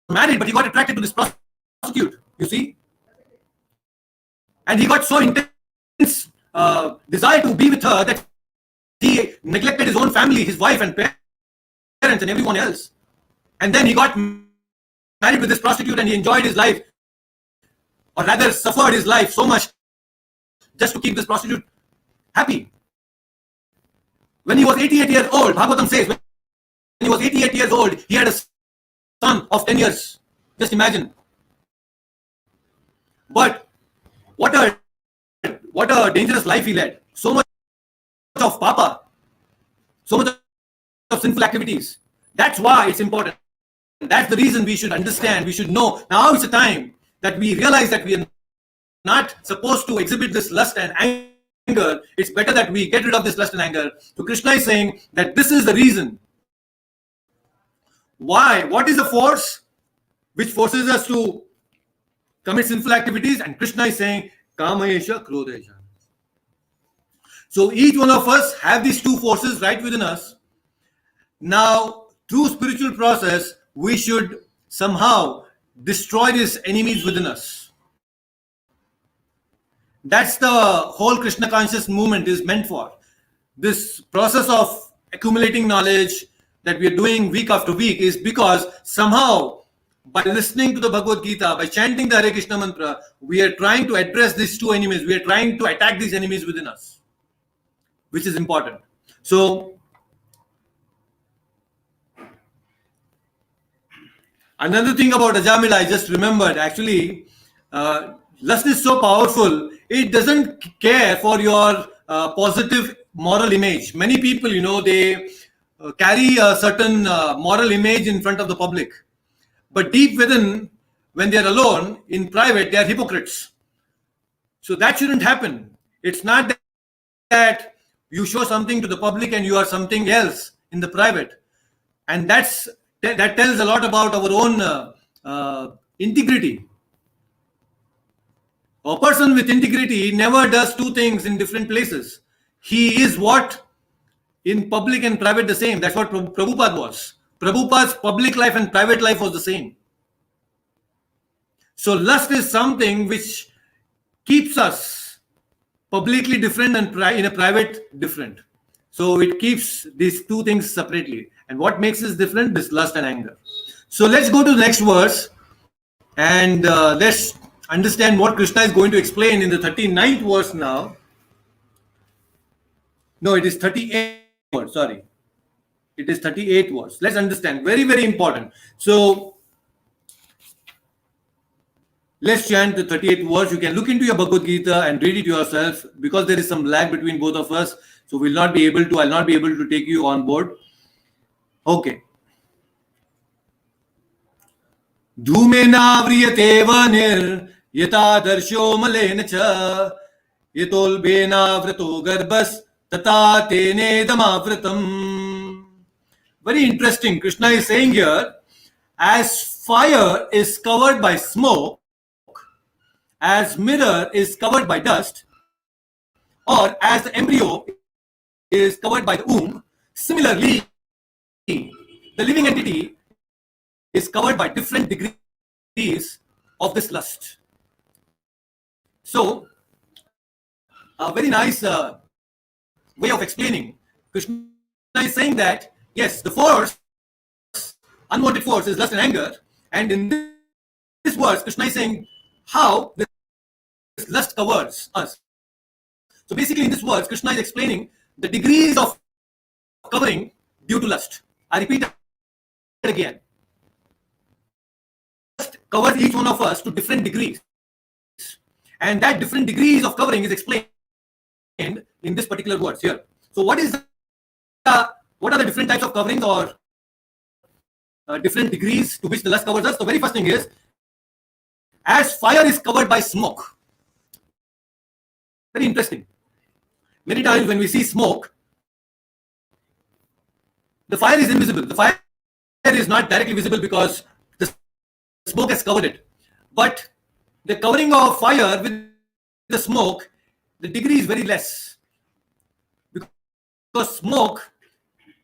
A: married, but he got attracted to this prostitute, you see. And he got so intense desire to be with her that he neglected his own family, his wife and parents and everyone else. And then he got married with this prostitute and he enjoyed his life, or rather suffered his life so much just to keep this prostitute happy. When he was 88 years old, Bhagavatam says, when he was 88 years old, he had a son of 10 years. Just imagine. But what a dangerous life he led. So much of papa, so much of sinful activities. That's why it's important. That's the reason we should understand, we should know. Now is the time that we realize that we are not supposed to exhibit this lust and anger. It's better that we get rid of this lust and anger. So Krishna is saying that this is the reason. Why? What is the force which forces us to commit sinful activities? And Krishna is saying, Kamayesha, Krodesha. So each one of us have these two forces right within us. Now, through spiritual process, we should somehow destroy these enemies within us. That's the whole Krishna conscious movement is meant for. This process of accumulating knowledge that we are doing week after week is because somehow by listening to the Bhagavad Gita, by chanting the Hare Krishna mantra, we are trying to address these two enemies. We are trying to attack these enemies within us, which is important. So, another thing about Ajamila, I just remembered, actually, lust is so powerful, it doesn't care for your positive moral image. Many people, they carry a certain moral image in front of the public. But deep within, when they're alone, in private, they are hypocrites. So that shouldn't happen. It's not that you show something to the public and you are something else in the private. And that tells a lot about our own integrity. A person with integrity never does two things in different places. He is what? In public and private the same. That's what Prabhupada was. Prabhupada's public life and private life was the same. So lust is something which keeps us publicly different and in a private different. So it keeps these two things separately. And what makes us different? This lust and anger. So let's go to the next verse and let's understand what Krishna is going to explain in the 39th verse now. No, it is 38th verse, sorry. It is 38th verse. Let's understand. Very, very important. So let's chant the 38th verse. You can look into your Bhagavad Gita and read it yourself, because there is some lag between both of us. So I'll not be able to take you on board. Okay. धूमेनाव्रियते वनिर् यथा दर्शो मलेन च यतोल्बेनावृतो गर्भस् तथा तेनेदमावृतम्. Very interesting. Krishna is saying here, as fire is covered by smoke, as mirror is covered by dust, or as the embryo is covered by the womb, similarly, the living entity is covered by different degrees of this lust. So, a very nice way of explaining. Krishna is saying that, yes, the force, unwanted force, is lust and anger. And in this verse, Krishna is saying how this lust covers us. So basically, in this verse, Krishna is explaining the degrees of covering due to lust. I repeat again. Lust covers each one of us to different degrees. And that different degrees of covering is explained in this particular words here. So what are the different types of coverings or different degrees to which the lust covers us? The very first thing is, as fire is covered by smoke. Very interesting. Many times when we see smoke, the fire is invisible. The fire is not directly visible because the smoke has covered it. But the covering of fire with the smoke, the degree is very less. Because smoke,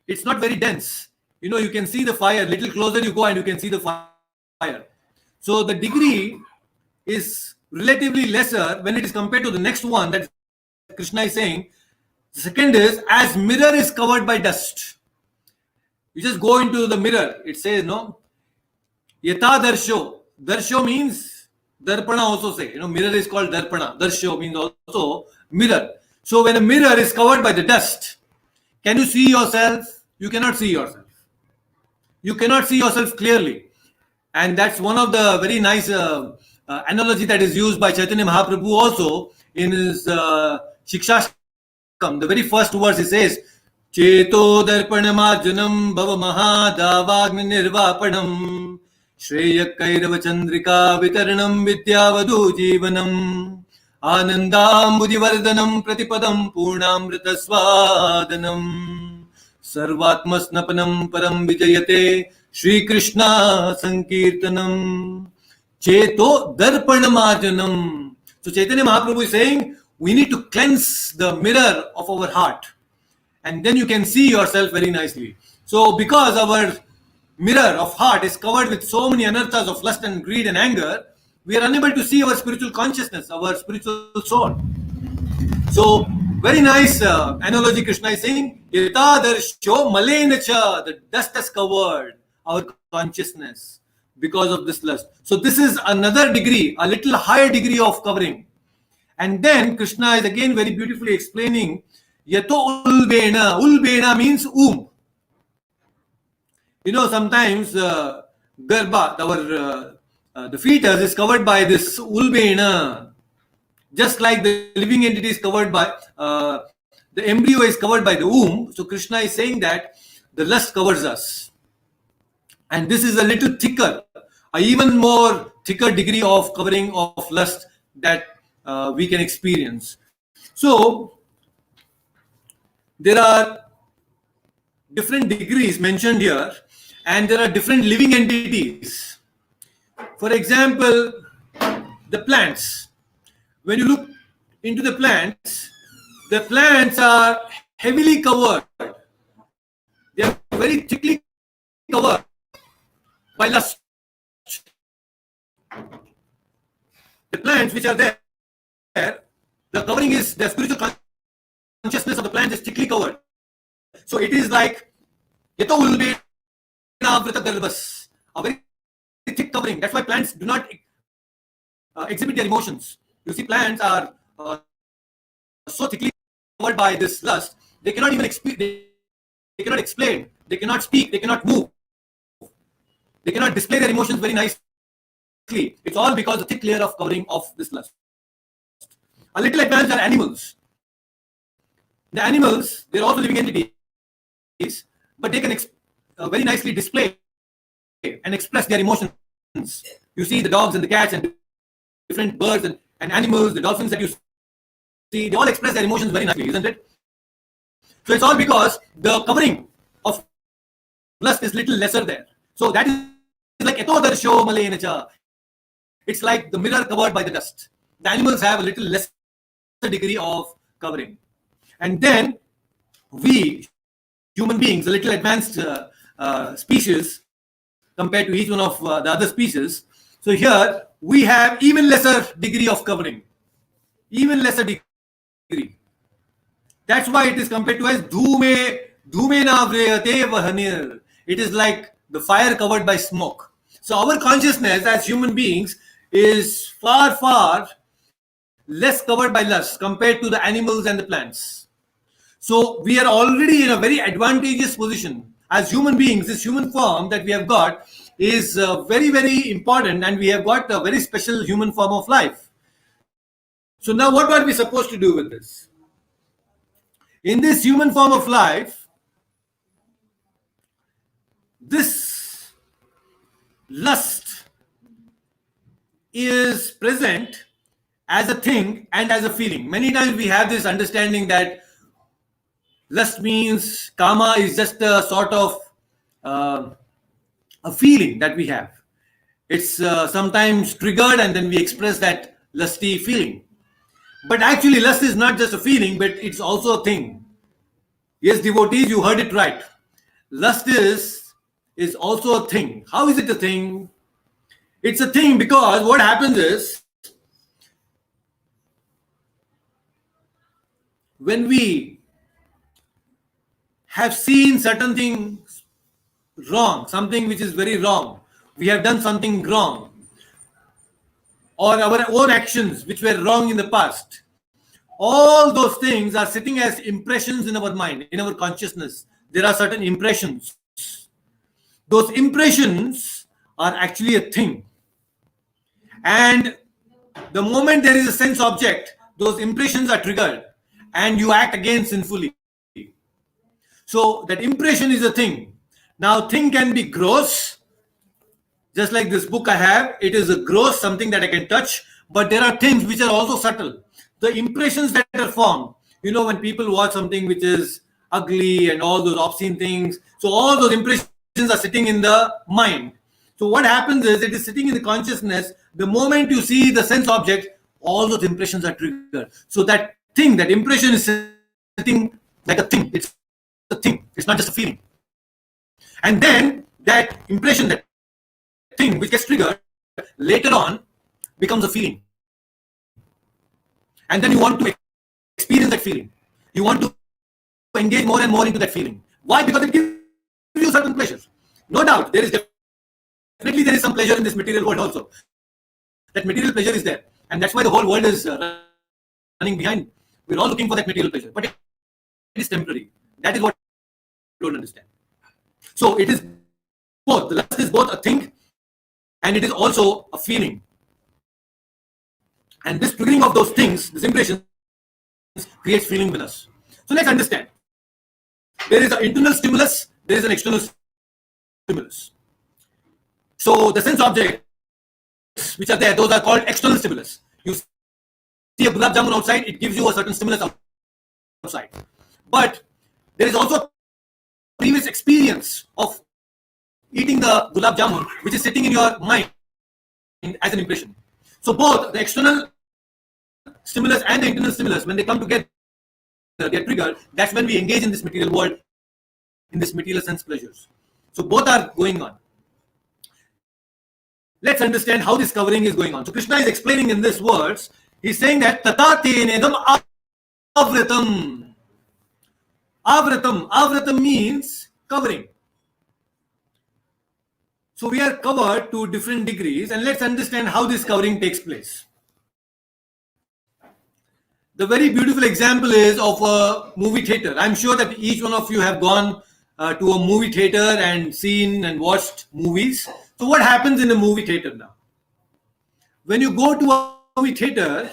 A: it's not very dense. You know, you can see the fire. Little closer you go and you can see the fire. So the degree is relatively lesser when it is compared to the next one that Krishna is saying. The second is, as mirror is covered by dust. You just go into the mirror, it says, no, yata darsho. Darsho means darpana also say. You know, mirror is called darpana. Darsho means also mirror. So when a mirror is covered by the dust, can you see yourself? You cannot see yourself. You cannot see yourself clearly. And that's one of the very nice analogy that is used by Chaitanya Mahaprabhu also in his Shikshashtakam. The very first verse he says, Cheto darpanamajanam bhava mahadavagni nirvapanam Shreya Kairava Chandrika Vitaranam Vidyavadu Jivanam Anandam Budhivardhanam Pratipadam Purnamrita Swadanam Sarvatmasnapanam Param Vijayate Shri Krishna Sankirtanam Cheto Darpanamajanam. So Chaitanya Mahaprabhu is saying we need to cleanse the mirror of our heart, and then you can see yourself very nicely. So because our mirror of heart is covered with so many anarthas of lust and greed and anger, we are unable to see our spiritual consciousness, our spiritual soul. So very nice analogy Krishna is saying, Yata darsho malenacha, the dust has covered our consciousness because of this lust. So this is another degree, a little higher degree of covering. And then Krishna is again very beautifully explaining, Yato ulbena. Ulbena means womb. You know, sometimes garba, the fetus is covered by this ulbena, just like the living entity is covered by, the embryo is covered by the womb. So Krishna is saying that the lust covers us. And this is a little thicker, a even more thicker degree of covering of lust that we can experience. So there are different degrees mentioned here, and there are different living entities. For example, the plants. When you look into the plants are heavily covered. They are very thickly covered by lust. The plants which are there, the covering is, the spiritual consciousness of the plants is thickly covered. So it is like Yato ulbena avrita galvas, a very thick covering. That's why plants do not exhibit their emotions. You see, plants are so thickly covered by this lust, they cannot even they cannot explain, they cannot speak, they cannot move, they cannot display their emotions very nicely. It's all because of the thick layer of covering of this lust. A little advanced are animals. The animals, they're also living entities, but they can very nicely display and express their emotions. You see the dogs and the cats and different birds and animals, the dolphins that you see, they all express their emotions very nicely, isn't it? So it's all because the covering of lust is little lesser there. So that is like etodarsho malenacha. It's like the mirror covered by the dust. The animals have a little lesser degree of covering. And then we, human beings, a little advanced species compared to each one of the other species. So here we have even lesser degree of covering. Even lesser degree. That's why it is compared to as dhume na vreyate vahanir. It is like the fire covered by smoke. So our consciousness as human beings is far, far less covered by lust compared to the animals and the plants. So we are already in a very advantageous position as human beings. This human form that we have got is very, very important, and we have got a very special human form of life. So now what are we supposed to do with this? In this human form of life, this lust is present as a thing and as a feeling. Many times we have this understanding that lust means kama is just a sort of a feeling that we have. It's sometimes triggered and then we express that lusty feeling. But actually, lust is not just a feeling, but it's also a thing. Yes, devotees, you heard it right. Lust is also a thing. How is it a thing? It's a thing because what happens is when we have seen certain things wrong, something which is very wrong, we have done something wrong, or our own actions which were wrong in the past, all those things are sitting as impressions in our mind, in our consciousness. There are certain impressions. Those impressions are actually a thing. And the moment there is a sense object, those impressions are triggered and you act again sinfully. So that impression is a thing. Now, thing can be gross, just like this book I have. It is a gross, something that I can touch, but there are things which are also subtle. The impressions that are formed, when people watch something which is ugly and all those obscene things, so all those impressions are sitting in the mind. So what happens is it is sitting in the consciousness. The moment you see the sense object, all those impressions are triggered. So that thing, that impression is sitting like a thing. It's a thing. It's not just a feeling. And then that impression, that thing which gets triggered later on becomes a feeling. And then you want to experience that feeling. You want to engage more and more into that feeling. Why? Because it gives you certain pleasures. No doubt, definitely there is some pleasure in this material world also. That material pleasure is there. And that's why the whole world is running behind. We're all looking for that material pleasure. But it is temporary. That is what I don't understand. So it is both. The lust is both a thing and it is also a feeling. And this triggering of those things, this impression, creates feeling with us. So let's understand. There is an internal stimulus, there is an external stimulus. So the sense objects which are there, those are called external stimulus. You see a gulab jamun outside, it gives you a certain stimulus outside. But there is also a previous experience of eating the gulab jamun, which is sitting in your mind as an impression. So both the external stimulus and the internal stimulus, when they come together, get triggered, that's when we engage in this material world, in this material sense pleasures. So both are going on. Let's understand how this covering is going on. So Krishna is explaining in these words, he's saying that tata tenedam avratam. Avratam means covering. So we are covered to different degrees, and let's understand how this covering takes place. The very beautiful example is of a movie theater. I'm sure that each one of you have gone to a movie theater and seen and watched movies. So what happens in a movie theater now? When you go to a movie theater,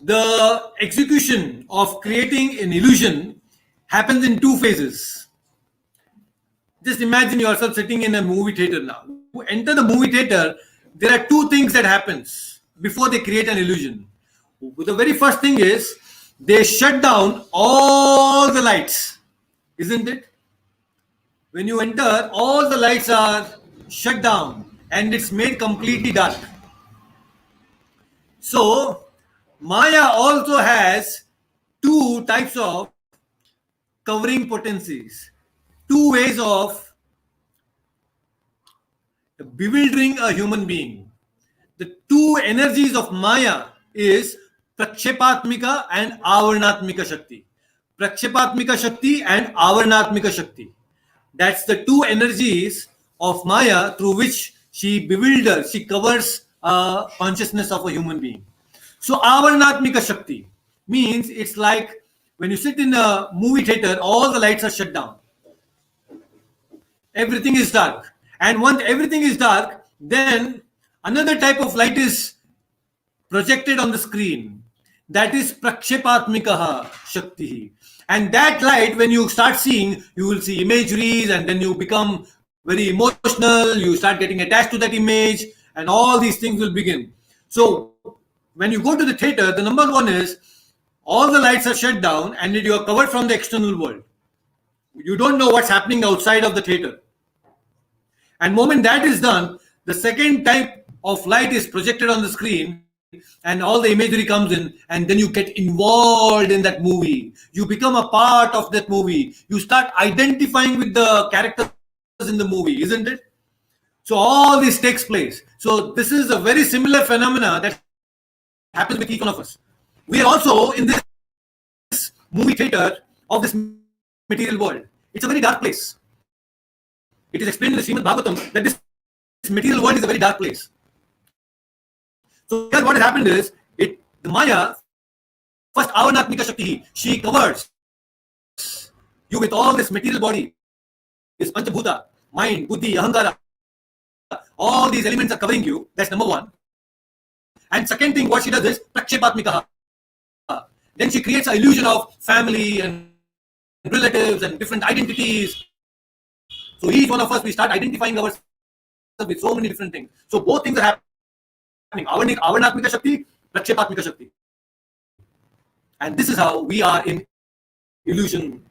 A: the execution of creating an illusion happens in two phases. Just imagine yourself sitting in a movie theater now. You enter the movie theater, there are two things that happens before they create an illusion. The very first thing is they shut down all the lights, isn't it? When you enter, all the lights are shut down and it's made completely dark. So, Maya also has two types of covering potencies, two ways of bewildering a human being. The two energies of Maya is Prakshepatmika and Avarnatmika Shakti. Prakshepatmika Shakti and Avarnatmika Shakti. That's the two energies of Maya through which she bewilders, she covers consciousness of a human being. So Avarnatmika Shakti means it's like when you sit in a movie theater, all the lights are shut down. Everything is dark. And once everything is dark, then another type of light is projected on the screen. That is Prakshepatmika Shakti. And that light, when you start seeing, you will see imageries and then you become very emotional, you start getting attached to that image, and all these things will begin. So, when you go to the theater, the number one is all the lights are shut down and you are covered from the external world. You don't know what's happening outside of the theater. And moment that is done, the second type of light is projected on the screen and all the imagery comes in, and then you get involved in that movie. You become a part of that movie. You start identifying with the characters in the movie, isn't it? So all this takes place. So this is a very similar phenomena that happens with each one of us. We are also in this movie theater of this material world. It's a very dark place. It is explained in the Srimad Bhagavatam that this material world is a very dark place. So here what has happened is, the Maya, first Avanatmika Shakti, she covers you with all this material body, this Panchabhuta, mind, buddhi, ahankara. All these elements are covering you. That's number one. And second thing, what she does is Prakshepatmika. Then she creates an illusion of family and relatives and different identities. So each one of us, we start identifying ourselves with so many different things. So both things are happening. Avarnatmika Shakti, Prakshepatmika Shakti. And this is how we are in illusion.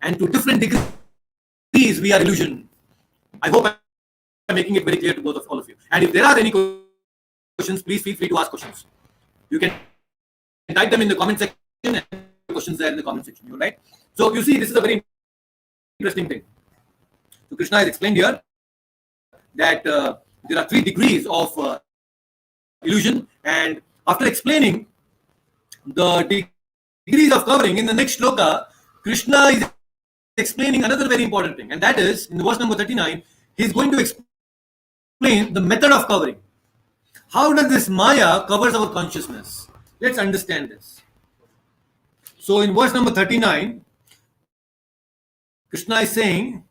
A: And to different degrees, we are illusion. I hope I'm making it very clear to both of all of you. And if there are any questions, please feel free to ask questions. You can type them in the comment section and questions there in the comment section. Right? So you see, this is a very interesting thing. So Krishna has explained here that there are three degrees of illusion, and after explaining the degrees of covering in the next shloka, Krishna is explaining another very important thing, and that is in verse number 39, he is going to explain the method of covering. How does this Maya covers our consciousness? Let's understand this. So in verse number 39, Krishna is saying,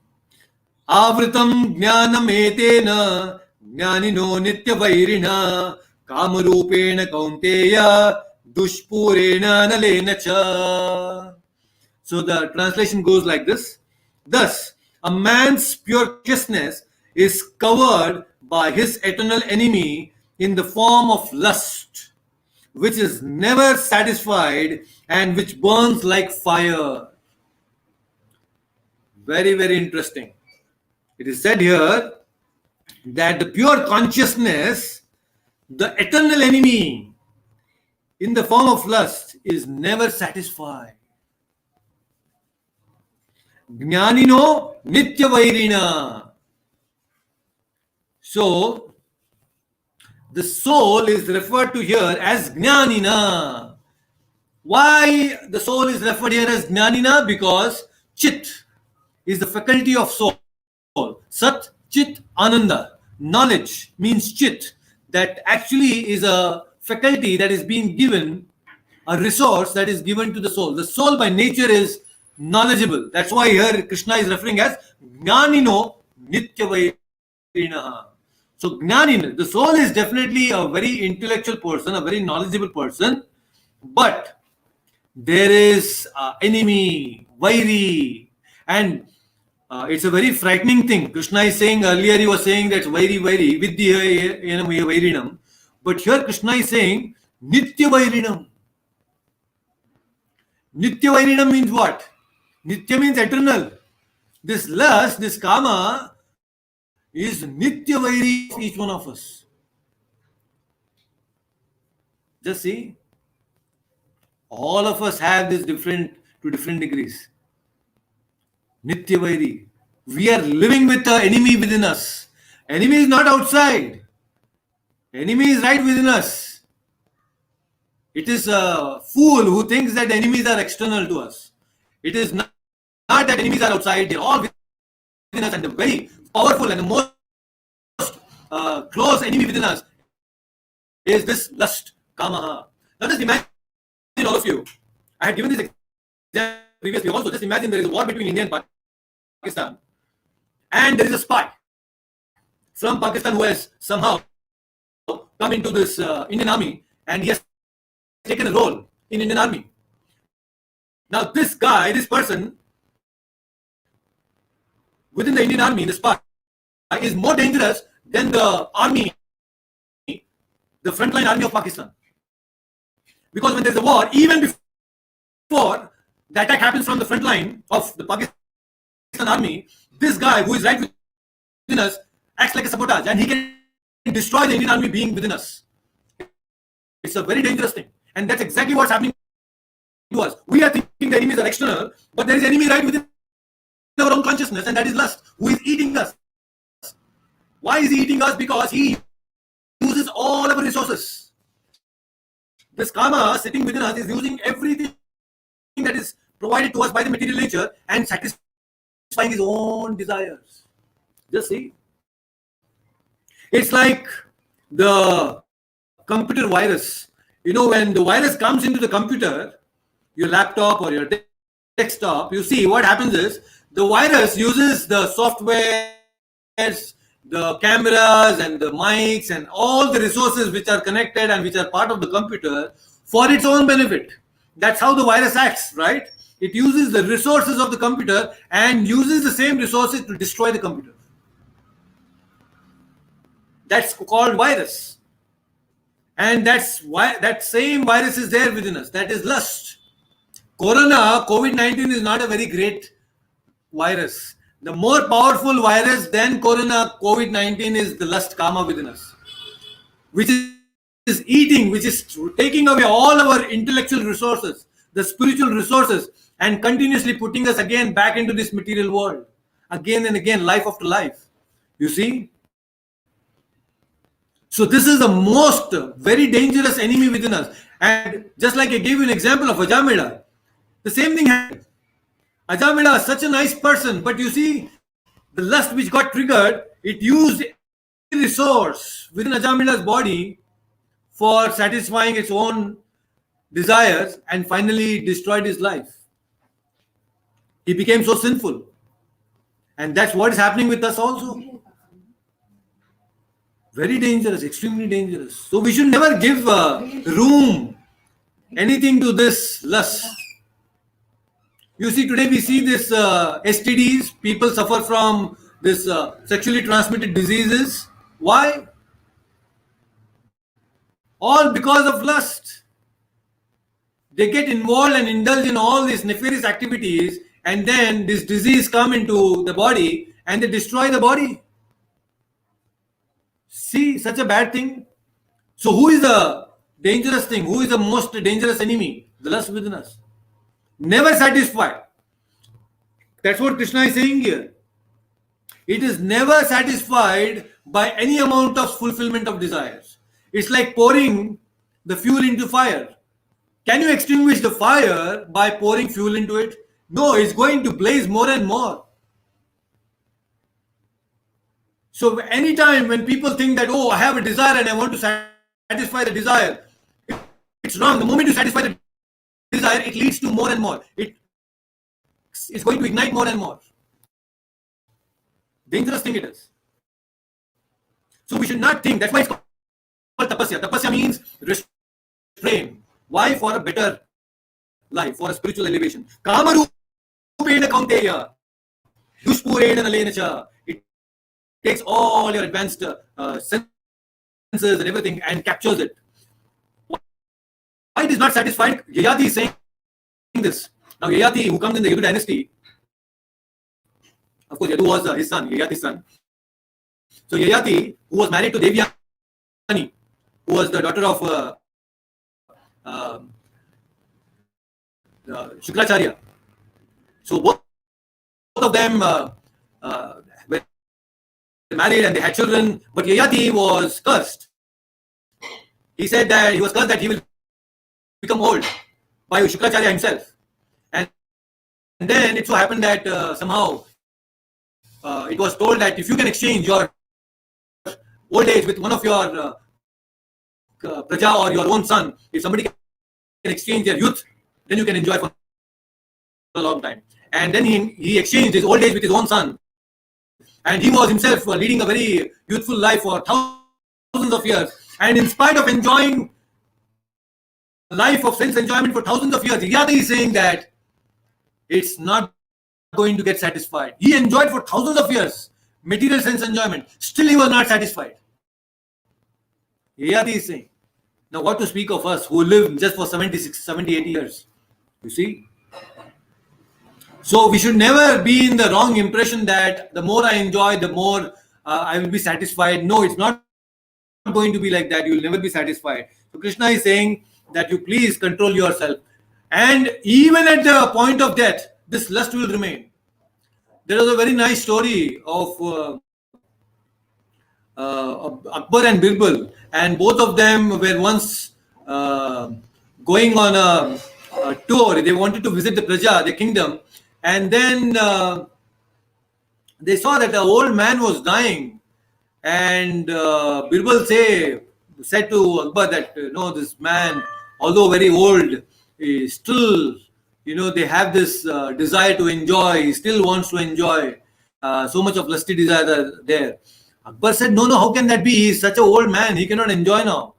A: Avritam jnanam etena jnanino nitya vairina kamarupena kaunteya dushpurena nalena cha. So the translation goes like this. Thus, a man's pure consciousness is covered by his eternal enemy in the form of lust, which is never satisfied and which burns like fire. Very, very interesting. It is said here that the pure consciousness, the eternal enemy in the form of lust, is never satisfied. Jnanino nitya vairina. So, the soul is referred to here as Jnanina. Why the soul is referred here as Jnanina? Because Chit is the faculty of soul. Sat, Chit, Ananda. Knowledge means Chit. That actually is a faculty that is being given, a resource that is given to the soul. The soul by nature is knowledgeable. That's why here Krishna is referring as Jnanino Nitya Vairinaha. So Jnanina, the soul is definitely a very intellectual person, a very knowledgeable person, but there is enemy, Vairi, and It's a very frightening thing. Krishna is saying, earlier he was saying that's vairi vairi, vidya vairinam. But here Krishna is saying nitya vairinam. Nitya vairinam means what? Nitya means eternal. This lust, this kama, is nitya vairi of each one of us. Just see, all of us have this to different degrees. Nitya vairi. We are living with the enemy within us. Enemy is not outside. Enemy is right within us. It is a fool who thinks that enemies are external to us. It is not that enemies are outside. They are all within us, and the very powerful and the most close enemy within us is this lust, kama. Now just imagine, all of you. I had given this example previously also. Just imagine there is a war between India and Pakistan, and there is a spy from Pakistan who has somehow come into this Indian army, and he has taken a role in Indian army. Now this guy, this person within the Indian army, the spy, is more dangerous than the army, the frontline army of Pakistan. Because when there's a war, even before the attack happens from the front line of the Pakistan army, this guy who is right within us acts like a sabotage, and he can destroy the Indian army being within us. It's a very dangerous thing, and that's exactly what's happening to us. We are thinking the enemies are external, but there is enemy right within our own consciousness, and that is lust, who is eating us. Why is he eating us? Because he uses all our resources. This karma sitting within us is using everything that is provided to us by the material nature and satisfying his own desires. Just see. It's like the computer virus. You know, when the virus comes into the computer, your laptop or your desktop, you see what happens is the virus uses the software, the cameras and the mics and all the resources which are connected and which are part of the computer for its own benefit. That's how the virus acts, right? It uses the resources of the computer and uses the same resources to destroy the computer. That's called virus. And that's why that same virus is there within us. That is lust. COVID-19 is not a very great virus. The more powerful virus than COVID-19 is the lust karma within us, which is eating, which is taking away all our intellectual resources, the spiritual resources, and continuously putting us again back into this material world, again and again, life after life. You see? So this is the most very dangerous enemy within us. And just like I gave you an example of Ajamila, the same thing happened. Ajamila is such a nice person, but you see, the lust which got triggered, it used a resource within Ajamila's body for satisfying its own desires and finally destroyed his life. He became so sinful. And that's what is happening with us also. Very dangerous, extremely dangerous. So we should never give room, anything to this lust. You see, today we see this STDs, people suffer from this sexually transmitted diseases. Why? All because of lust. They get involved and indulge in all these nefarious activities, and then this disease come into the body and they destroy the body. See, such a bad thing. So who is the dangerous thing? Who is the most dangerous enemy? The lust within us. Never satisfied. That's what Krishna is saying here. It is never satisfied by any amount of fulfillment of desires. It's like pouring the fuel into fire. Can you extinguish the fire by pouring fuel into it? No, it's going to blaze more and more. So anytime when people think that, oh, I have a desire and I want to satisfy the desire, it's wrong. The moment you satisfy the desire, it leads to more and more. It's going to ignite more and more. Dangerous thing it is. So we should not think. That's why it's called tapasya. Tapasya means restraint. Why? For a better life, for a spiritual elevation. Kama rupena kaunteya. Yushpuredanalenacha. It takes all your advanced senses and everything and captures it. Why it is not satisfied? Yayati is saying this. Now Yayati, who comes in the Yadu dynasty, of course Yadu was his son, Yayati's son. So Yayati, who was married to Devyani, who was the daughter of uh, Shukracharya. So both of them were married and they had children, but Yayati was cursed. He said that he was cursed that he will become old by Shukracharya himself. And then it so happened that somehow it was told that if you can exchange your old age with one of your praja or your own son, if somebody can exchange their youth, then you can enjoy for a long time. And then he exchanged his old age with his own son. And he was himself leading a very youthful life for thousands of years. And in spite of enjoying a life of sense enjoyment for thousands of years, Yada is saying that it's not going to get satisfied. He enjoyed for thousands of years material sense enjoyment. Still he was not satisfied. Yada is saying. Now what to speak of us who live just for 76, 78 years? You see? So we should never be in the wrong impression that the more I enjoy, the more I will be satisfied. No, it's not going to be like that. You will never be satisfied. So Krishna is saying that you please control yourself. And even at the point of death, this lust will remain. There was a very nice story of Akbar and Birbal, and both of them were once going on a tour. They wanted to visit the Praja, the kingdom, and then they saw that the old man was dying, and Birbal said to Akbar that no, this man, although very old, is still, they have this desire to enjoy. He still wants to enjoy. So much of lusty desire there. Akbar said, no, how can that be? He is such an old man. He cannot enjoy now.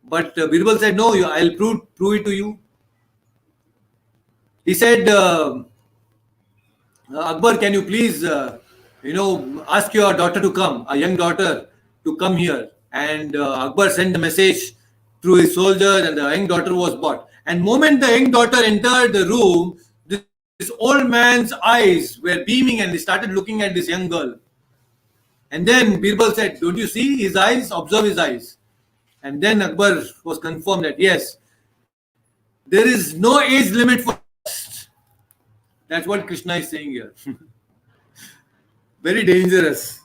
A: But Birbal said, no, I'll prove it to you. He said, Akbar, can you please, ask your daughter to come, a young daughter to come here. And Akbar sent the message through his soldiers, and the young daughter was brought. And moment the young daughter entered the room, this old man's eyes were beaming and he started looking at this young girl. And then Birbal said, don't you see his eyes? Observe his eyes. And then Akbar was confirmed that yes, there is no age limit for lust. That's what Krishna is saying here. Very dangerous.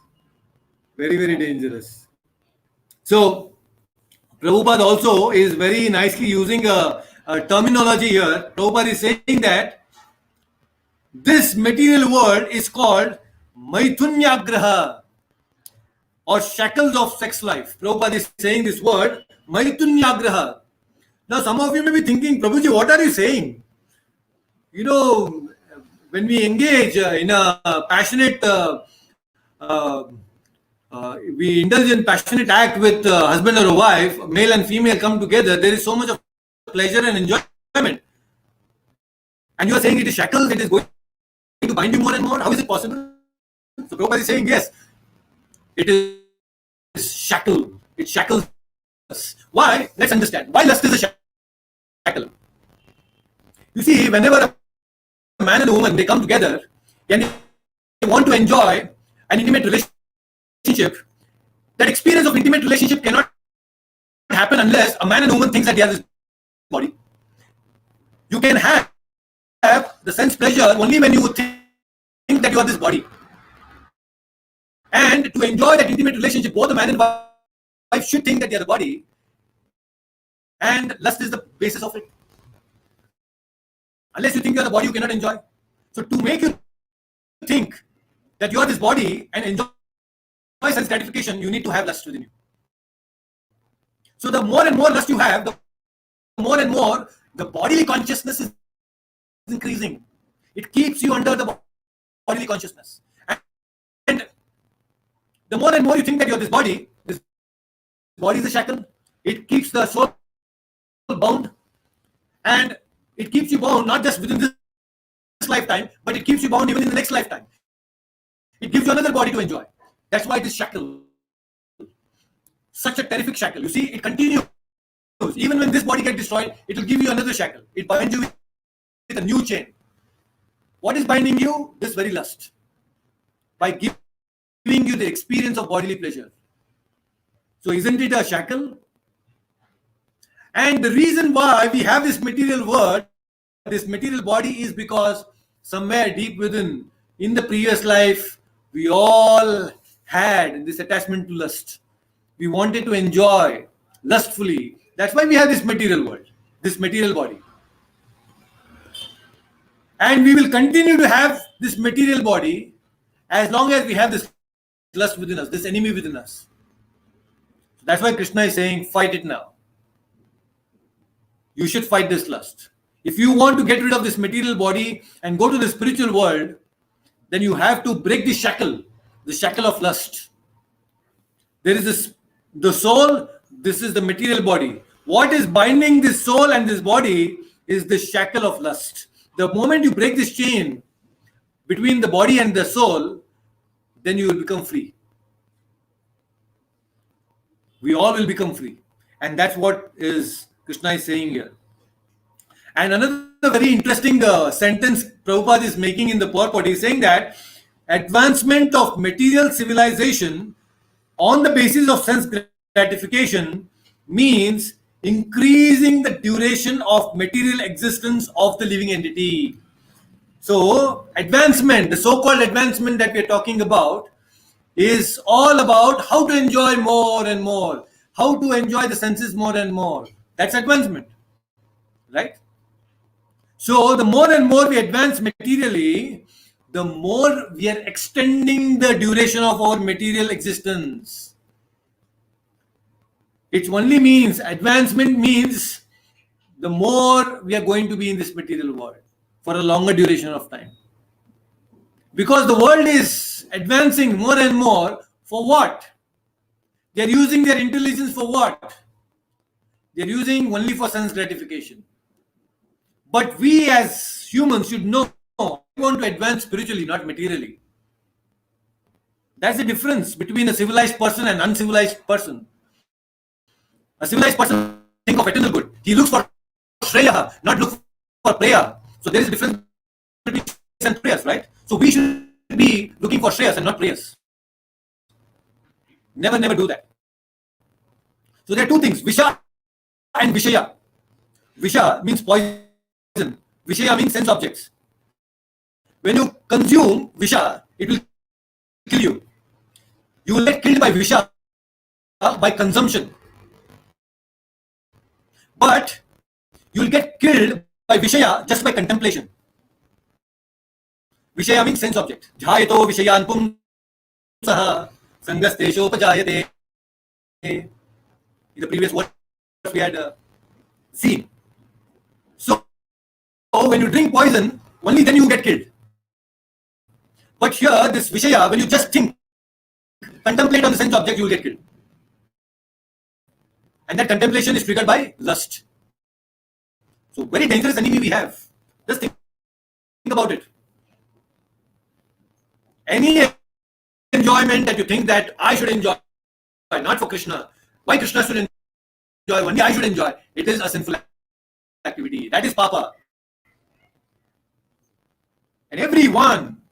A: Very, very dangerous. So, Prabhupada also is very nicely using a terminology here. Prabhupada is saying that this material world is called Maithunyagraha, or shackles of sex life. Prabhupada is saying this word, Maithunyagraha. Now, some of you may be thinking, Prabhuji, what are you saying? When we engage in a passionate, we indulge in passionate act with husband or a wife, male and female come together, there is so much of pleasure and enjoyment. And you are saying it is shackles, it is going to bind you more and more. How is it possible? So Prabhupada is saying, yes, it is shackle. It shackles us. Why? Let's understand. Why lust is a shackle? You see, whenever a man and a woman, they come together and they want to enjoy an intimate relationship, that experience of intimate relationship cannot happen unless a man and a woman thinks that they are this body. You can have the sense pleasure only when you think that you are this body. And to enjoy that intimate relationship, both the man and wife should think that they are the body. And lust is the basis of it. Unless you think you are the body, you cannot enjoy. So to make you think that you are this body and enjoy sense gratification, you need to have lust within you. So the more and more lust you have, the more and more the bodily consciousness is increasing. It keeps you under the bodily consciousness. And the more and more you think that you are this body is a shackle. It keeps the soul bound. And it keeps you bound not just within this lifetime, but it keeps you bound even in the next lifetime. It gives you another body to enjoy. That's why this shackle, such a terrific shackle. You see, it continues. Even when this body gets destroyed, it will give you another shackle. It binds you with a new chain. What is binding you? This very lust. By giving you the experience of bodily pleasure. So isn't it a shackle? And the reason why we have this material world, this material body, is because somewhere deep within, in the previous life, we all had this attachment to lust. We wanted to enjoy lustfully. That's why we have this material world, this material body. And we will continue to have this material body as long as we have this lust within us, this enemy within us. That's why Krishna is saying, fight it now. You should fight this lust. If you want to get rid of this material body and go to the spiritual world, then you have to break the shackle of lust. There is the soul, this is the material body. What is binding this soul and this body is the shackle of lust. The moment you break this chain between the body and the soul, then you will become free. We all will become free. And that's what Krishna is saying here. And another very interesting sentence Prabhupada is making in the purport is saying that advancement of material civilization on the basis of sense gratification means increasing the duration of material existence of the living entity. So advancement, the so-called advancement that we are talking about, is all about how to enjoy more and more, how to enjoy the senses more and more. That's advancement, right? So the more and more we advance materially, the more we are extending the duration of our material existence. It only means, advancement means the more we are going to be in this material world for a longer duration of time. Because the world is advancing more and more for what? They are using their intelligence for what? They are using only for sense gratification. But we as humans should know we want to advance spiritually, not materially. That's the difference between a civilized person and uncivilized person. A civilized person thinks of eternal good. He looks for Shreya, not look for prayer. So there is a difference between Shreyas and prayers, right? So we should be looking for Shreyas and not prayers. Never do that. So there are two things, Visha and Vishaya. Visha means poison. Vishaya means sense objects. When you consume Visha, it will kill you. You will get killed by Visha by consumption. But you will get killed by Vishaya just by contemplation. Vishaya means sense object. Jhayato Vishayan Pumsaha Sangasteshopajayate. In the previous words we had seen. So when you drink poison, only then you get killed. But here, this Vishaya, when you just think, contemplate on the sense object, you will get killed. And that contemplation is triggered by lust. So very dangerous enemy we have. Just think about it. Any enjoyment that you think that I should enjoy, not for Krishna. Why Krishna should enjoy? Only I should enjoy. It is a sinful activity. That is Papa. And everyone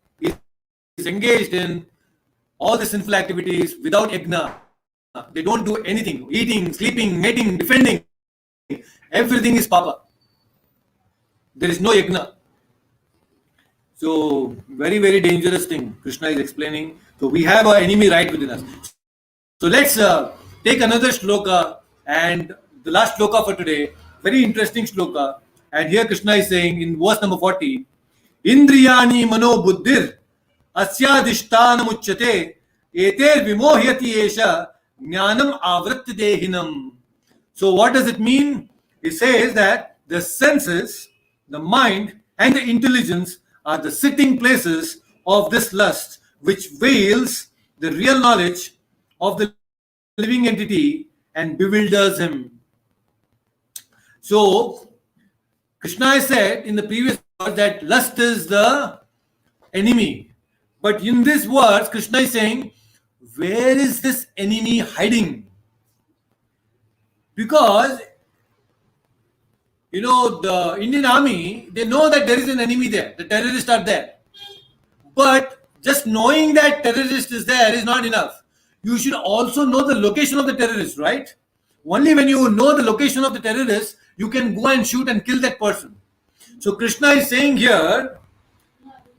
A: is engaged in all the sinful activities without yajna. They don't do anything. Eating, sleeping, mating, defending. Everything is Papa. There is no yajna. So, very, very dangerous thing Krishna is explaining. So, we have our enemy right within us. So, let's take another shloka, and the last shloka for today. Very interesting shloka. And here Krishna is saying in verse number 40, Indriyani mano buddhir asyadishtanam uchyate eter vimohyati esha jnanam avritti dehinam. So what does it mean? It says that the senses, the mind and the intelligence are the sitting places of this lust which veils the real knowledge of the living entity and bewilders him. So Krishna has said in the previous verse that lust is the enemy, But in this verse, Krishna is saying, where is this enemy hiding? Because, the Indian army, they know that there is an enemy there. The terrorists are there. But just knowing that terrorist is there is not enough. You should also know the location of the terrorist, right? Only when you know the location of the terrorist, you can go and shoot and kill that person. So Krishna is saying here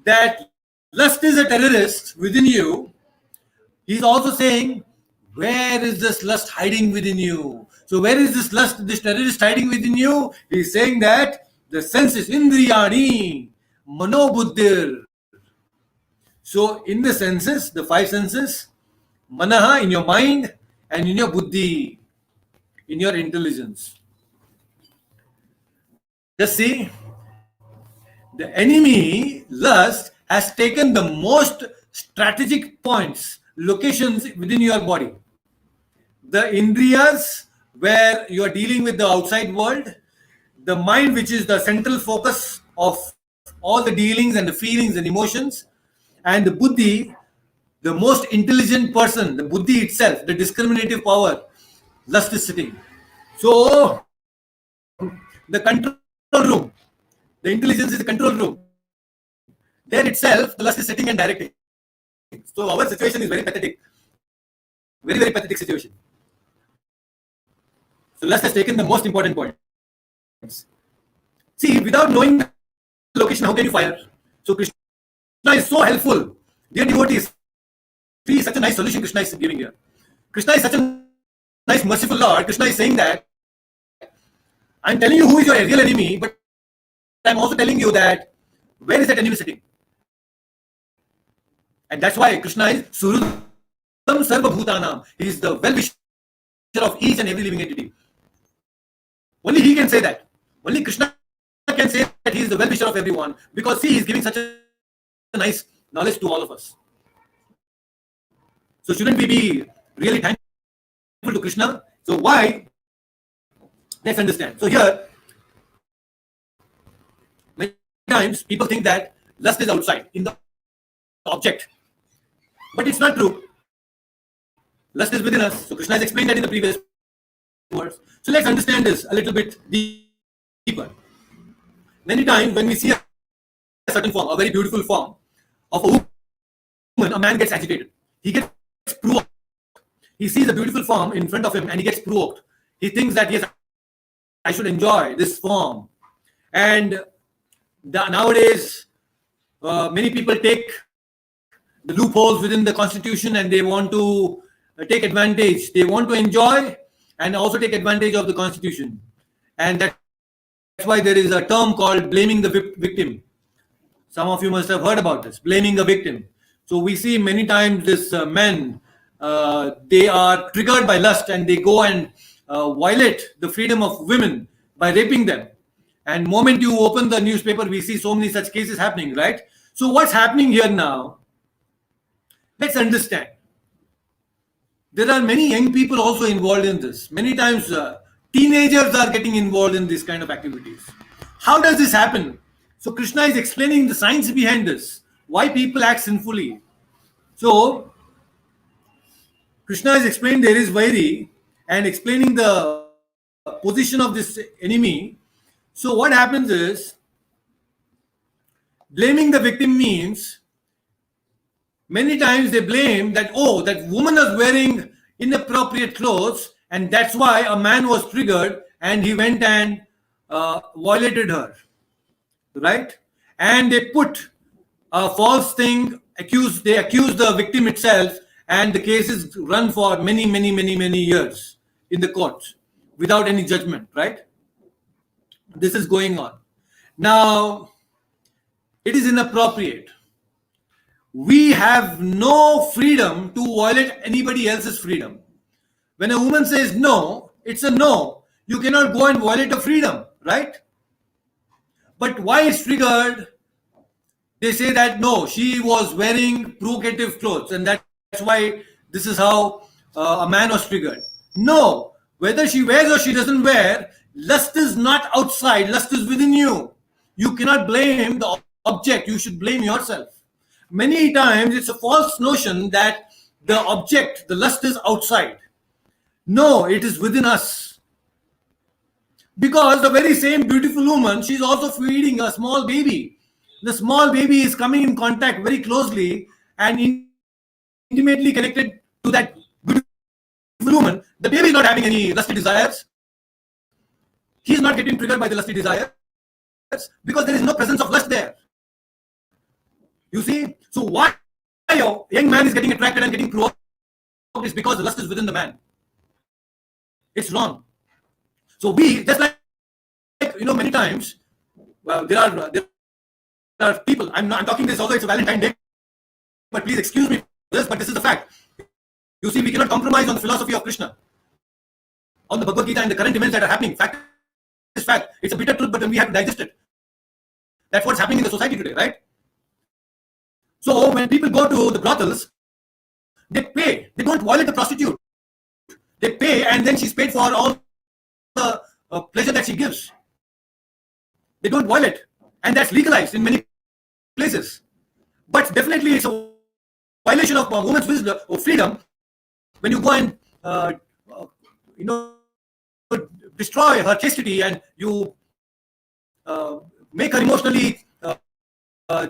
A: that lust is a terrorist within you. He's also saying, where is this lust hiding within you? So where is this lust, this terrorist hiding within you? He's saying that the senses, indriyani, manobuddhir. So in the senses, the five senses, manaha in your mind and in your buddhi, in your intelligence. Just see, the enemy, lust, has taken the most strategic points, locations within your body. The indriyas, where you are dealing with the outside world, the mind, which is the central focus of all the dealings and the feelings and emotions, and the buddhi, the most intelligent person, the buddhi itself, the discriminative power, lust is sitting. So, the control room, the intelligence is the control room. There itself, the lust is sitting and directing. So, our situation is very pathetic. Very, very pathetic situation. So, lust has taken the most important points. See, without knowing the location, how can you fire? So, Krishna is so helpful. Dear devotees, see, such a nice solution Krishna is giving here. Krishna is such a nice, merciful Lord. Krishna is saying that I'm telling you who is your real enemy, but I'm also telling you that where is that enemy sitting? And that's why Krishna is Surudam Sarva Bhutanam. He is the well-wisher of each and every living entity. Only he can say that. Only Krishna can say that he is the well-wisher of everyone, because see, he is giving such a nice knowledge to all of us. So shouldn't we be really thankful to Krishna? So why? Let's understand. So here, many times people think that lust is outside, in the object. But it's not true. Lust is within us. So Krishna has explained that in the previous words. So let's understand this a little bit deeper. Many times when we see a certain form, a very beautiful form of a woman, a man gets agitated. He gets provoked. He sees a beautiful form in front of him and he gets provoked. He thinks that, yes, I should enjoy this form. And nowadays, many people take the loopholes within the constitution and they want to take advantage. They want to enjoy and also take advantage of the constitution. And that's why there is a term called blaming the victim. Some of you must have heard about this, blaming the victim. So we see many times this men, they are triggered by lust and they go and violate the freedom of women by raping them. And moment you open the newspaper, we see so many such cases happening, right? So what's happening here now? Let's understand. There are many young people also involved in this. Many times teenagers are getting involved in these kind of activities. How does this happen? So Krishna is explaining the science behind this. Why people act sinfully. So Krishna has explained there is Vairi and explaining the position of this enemy. So what happens is, blaming the victim means many times they blame that, oh, that woman was wearing inappropriate clothes and that's why a man was triggered and he went and violated her, right? And they put a false thing, they accuse the victim itself, and the cases run for many years in the courts without any judgment, right? This is going on. Now, it is inappropriate. We have no freedom to violate anybody else's freedom. When a woman says no, it's a no. You cannot go and violate a freedom, right? But why it's triggered? They say that no, she was wearing provocative clothes and that's why this is how a man was triggered. No, whether she wears or she doesn't wear, lust is not outside, lust is within you. You cannot blame the object, you should blame yourself. Many times it's a false notion that the object, the lust, is outside. No, it is within us. Because the very same beautiful woman, she's also feeding a small baby. The small baby is coming in contact very closely and intimately connected to that beautiful woman. The baby is not having any lusty desires. He is not getting triggered by the lusty desires because there is no presence of lust there. You see? So why a young man is getting attracted and getting provoked is because the lust is within the man. It's wrong. So we, just like many times, well, there are people. I'm talking this, although it's a Valentine's Day, but please excuse me for this, but this is the fact. You see, we cannot compromise on the philosophy of Krishna, on the Bhagavad Gita and the current events that are happening. Fact is fact. It's a bitter truth, but then we have to digest it. That's what's happening in the society today, right? So when people go to the brothels, they pay. They don't violate the prostitute. They pay, and then she's paid for all the pleasure that she gives. They don't violate, and that's legalized in many places. But definitely, it's a violation of a woman's wisdom or freedom when you go and destroy her chastity and you make her emotionally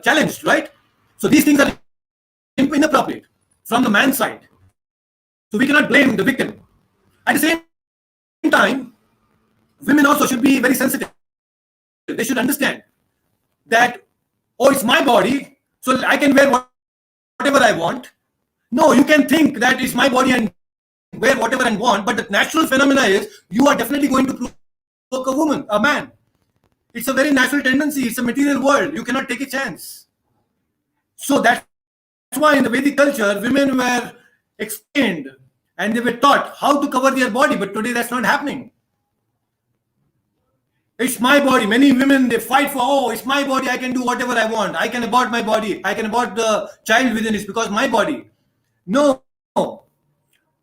A: challenged, right? So these things are inappropriate from the man's side. So we cannot blame the victim. At the same time, women also should be very sensitive. They should understand that, oh, it's my body, so I can wear whatever I want. No, you can think that it's my body and wear whatever I want, but the natural phenomena is you are definitely going to provoke a woman, a man. It's a very natural tendency. It's a material world. You cannot take a chance. So that's why in the Vedic culture, women were explained and they were taught how to cover their body, but today that's not happening. It's my body. Many women, they fight for, oh, it's my body. I can do whatever I want. I can abort my body. I can abort the child within. It's because my body. No.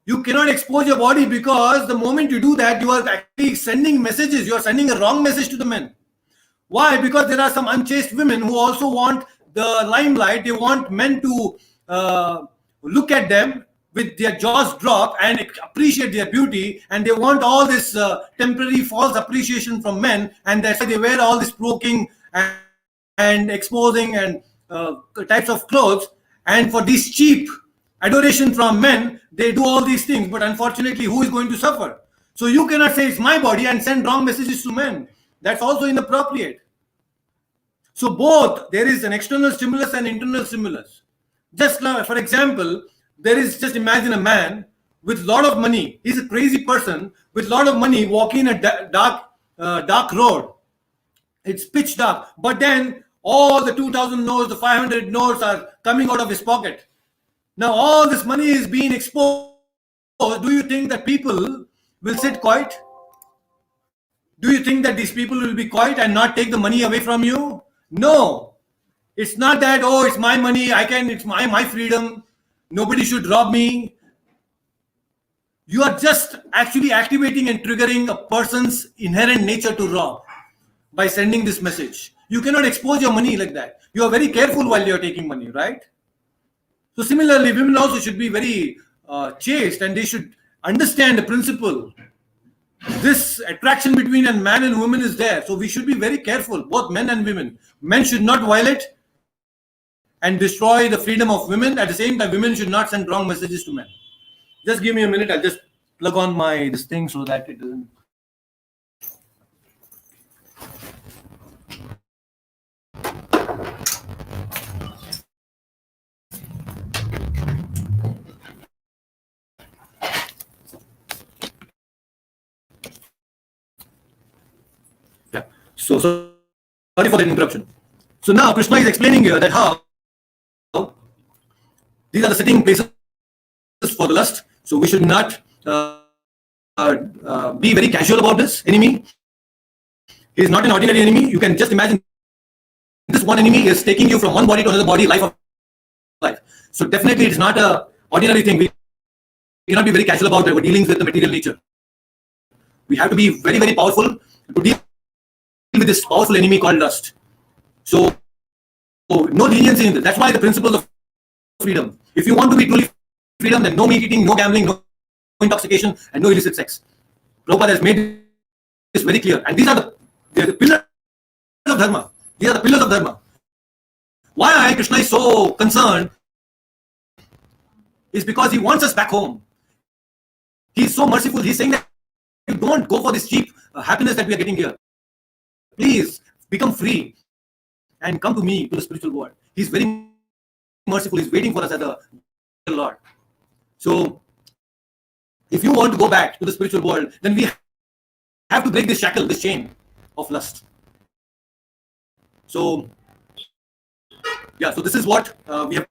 A: You cannot expose your body, because the moment you do that, you are actually sending messages. You are sending a wrong message to the men. Why? Because there are some unchaste women who also want the limelight. They want men to look at them with their jaws drop and appreciate their beauty, and they want all this temporary false appreciation from men, and that's why they wear all this provoking and exposing and types of clothes, and for this cheap adoration from men, they do all these things. But unfortunately, who is going to suffer? So you cannot say it's my body and send wrong messages to men. That's also inappropriate. So both, there is an external stimulus and internal stimulus. Just now, for example, just imagine a man with a lot of money. He's a crazy person with a lot of money walking a dark road. It's pitch dark. But then all the 2,000 notes, the 500 notes are coming out of his pocket. Now all this money is being exposed. Do you think that people will sit quiet? Do you think that these people will be quiet and not take the money away from you? No. It's not that, oh, it's my money, it's my freedom. Nobody should rob me. You are just actually activating and triggering a person's inherent nature to rob by sending this message. You cannot expose your money like that. You are very careful while you are taking money, right? So similarly, women also should be very chaste, and they should understand the principle. This attraction between a man and woman is there. So we should be very careful, both men and women. Men should not violate and destroy the freedom of women. At the same time, women should not send wrong messages to men. Just give me a minute. I'll just plug on this thing so that it doesn't. Yeah. So sorry for the interruption. So now Krishna is explaining here that how these are the sitting places for the lust. So we should not be very casual about this enemy. He is not an ordinary enemy. You can just imagine this one enemy is taking you from one body to another body, life of life. So definitely it is not an ordinary thing. We cannot be very casual about our dealings with the material nature. We have to be very, very powerful to deal with this powerful enemy called lust. So no leniency in this. That's why the principles of freedom. If you want to be truly freedom, then no meat eating, no gambling, no intoxication, and no illicit sex. Prabhupada has made this very clear. And these are the pillars of dharma. These are the pillars of dharma. Why Krishna is so concerned is because he wants us back home. He's so merciful. He's saying that you don't go for this cheap happiness that we are getting here. Please become free and come to me, to the spiritual world. He's very merciful. He's waiting for us as a Lord. So, if you want to go back to the spiritual world, then we have to break this shackle, this chain of lust. So, yeah, so this is what we have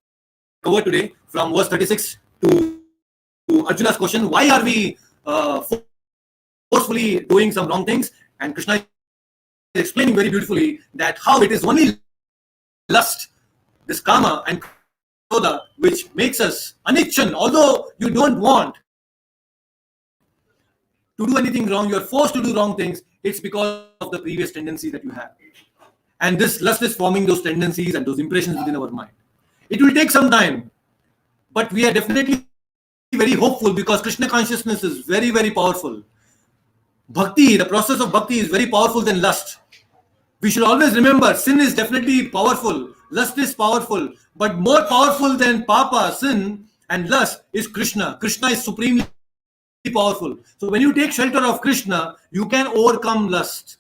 A: covered today from verse 36 to Arjuna's question. Why are we forcefully doing some wrong things? And Krishna is explaining very beautifully that how it is only lust, this kama and krodha, which makes us anichan. Although you don't want to do anything wrong, you are forced to do wrong things. It's because of the previous tendencies that you have. And this lust is forming those tendencies and those impressions within our mind. It will take some time, but we are definitely very hopeful because Krishna consciousness is very, very powerful. Bhakti, the process of bhakti is very powerful than lust. We should always remember, sin is definitely powerful, lust is powerful, but more powerful than papa, sin and lust is Krishna. Krishna is supremely powerful. So when you take shelter of Krishna, you can overcome lust.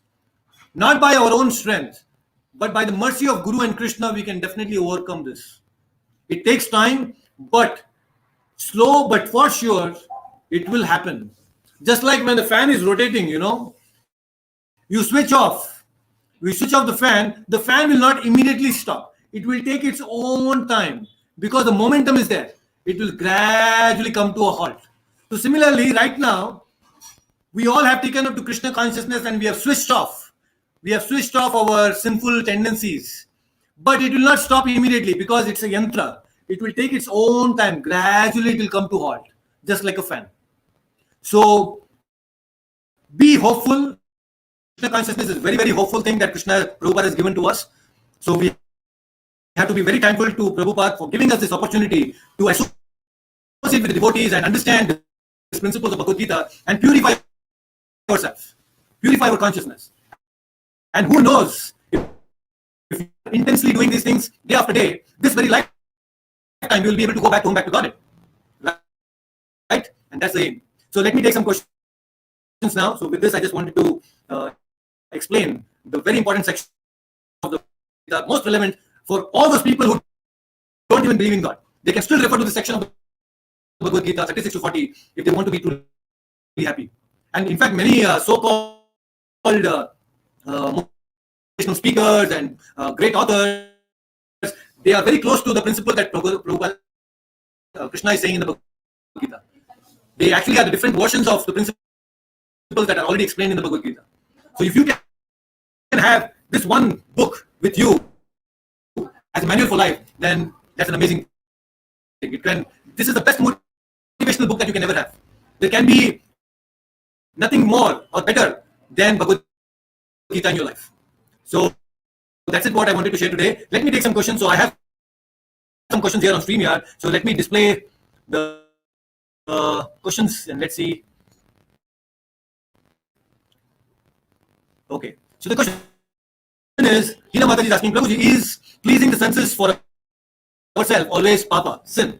A: Not by our own strength, but by the mercy of Guru and Krishna, we can definitely overcome this. It takes time, but slow, but for sure, it will happen. Just like when the fan is rotating, you switch off. We switch off the fan will not immediately stop. It will take its own time because the momentum is there. It will gradually come to a halt. So similarly, right now, we all have taken up to Krishna consciousness and we have switched off. We have switched off our sinful tendencies. But it will not stop immediately because it's a yantra. It will take its own time. Gradually, it will come to halt, just like a fan. So, be hopeful. Krishna consciousness is a very, very hopeful thing that Krishna Prabhupada has given to us. So, we have to be very thankful to Prabhupada for giving us this opportunity to associate with the devotees and understand the principles of Bhagavad Gita and purify ourselves, purify our consciousness. And who knows, if you're intensely doing these things day after day, this very lifetime you will be able to go back home, back to Godhead. Right? And that's the aim. So let me take some questions now. So with this, I just wanted to explain the very important section of the most relevant for all those people who don't even believe in God. They can still refer to the section of the Bhagavad Gita 36 to 40 if they want to be truly happy. And in fact, many so-called motivational speakers and great authors, they are very close to the principle that Prabhupada, Krishna is saying in the Bhagavad Gita. They actually are the different versions of the principles that are already explained in the Bhagavad Gita. So if you can have this one book with you as a manual for life, then that's an amazing thing. This is the best motivational book that you can ever have. There can be nothing more or better than Bhagavad Gita in your life. So that's it what I wanted to share today. Let me take some questions. So I have some questions here on StreamYard. So let me display the questions and let's see. Okay. So the question is, Hina Mataji is asking, Prabhuji, is pleasing the senses for ourselves always papa, sin?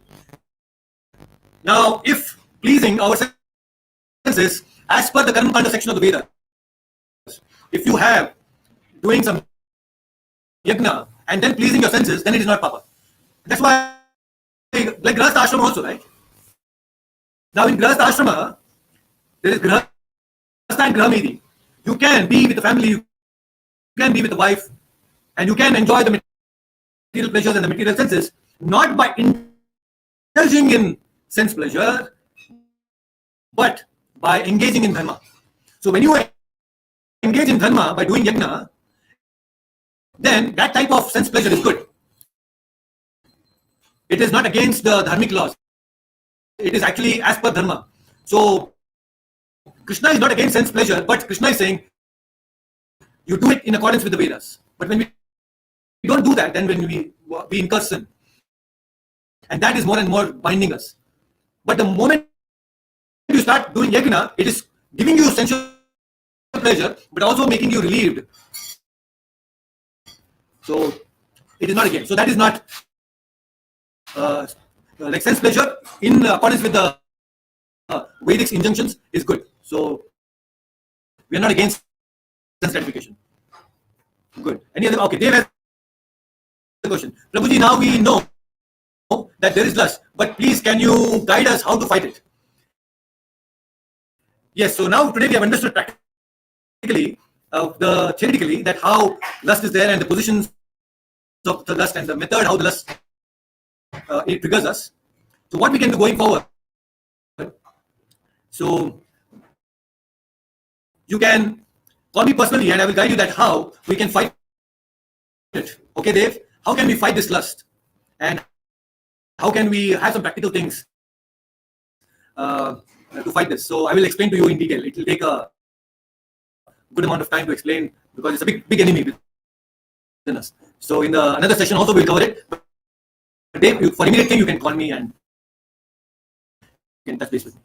A: Now, if pleasing our senses, as per the Karma Kanda section of the Vedas, if you have doing some yajna and then pleasing your senses, then it is not papa. That's why, like Grahastha Ashrama also, right? Now in Grahastha Ashrama, there is Grahastha and Grahamedi. You can be with the family, you can be with the wife, and you can enjoy the material pleasures and the material senses, not by indulging in sense pleasure, but by engaging in dharma. So when you engage in dharma by doing yajna, then that type of sense pleasure is good. It is not against the dharmic laws. It is actually as per dharma. So Krishna is not against sense pleasure, but Krishna is saying you do it in accordance with the Vedas. But when we don't do do that, then when we incur sin. And that is more and more binding us. But the moment you start doing yajna, it is giving you sensual pleasure, but also making you relieved. So it is not again. So that is not like sense pleasure in accordance with the Vedic injunctions is good. So we are not against sense gratification. Good. Any other? Okay, Dave has the question. Prabhuji, now we know that there is lust, but please can you guide us how to fight it? Yes, so now today we have understood practically, theoretically, that how lust is there and the positions of the lust and the method how the lust it triggers us. So what we can do going forward? So you can call me personally and I will guide you that how we can fight it. Okay, Dave, how can we fight this lust? And how can we have some practical things to fight this? So I will explain to you in detail. It will take a good amount of time to explain because it's a big enemy within us. So in another session also we'll cover it. But Dave, for immediate thing you can call me and you can touch base with me.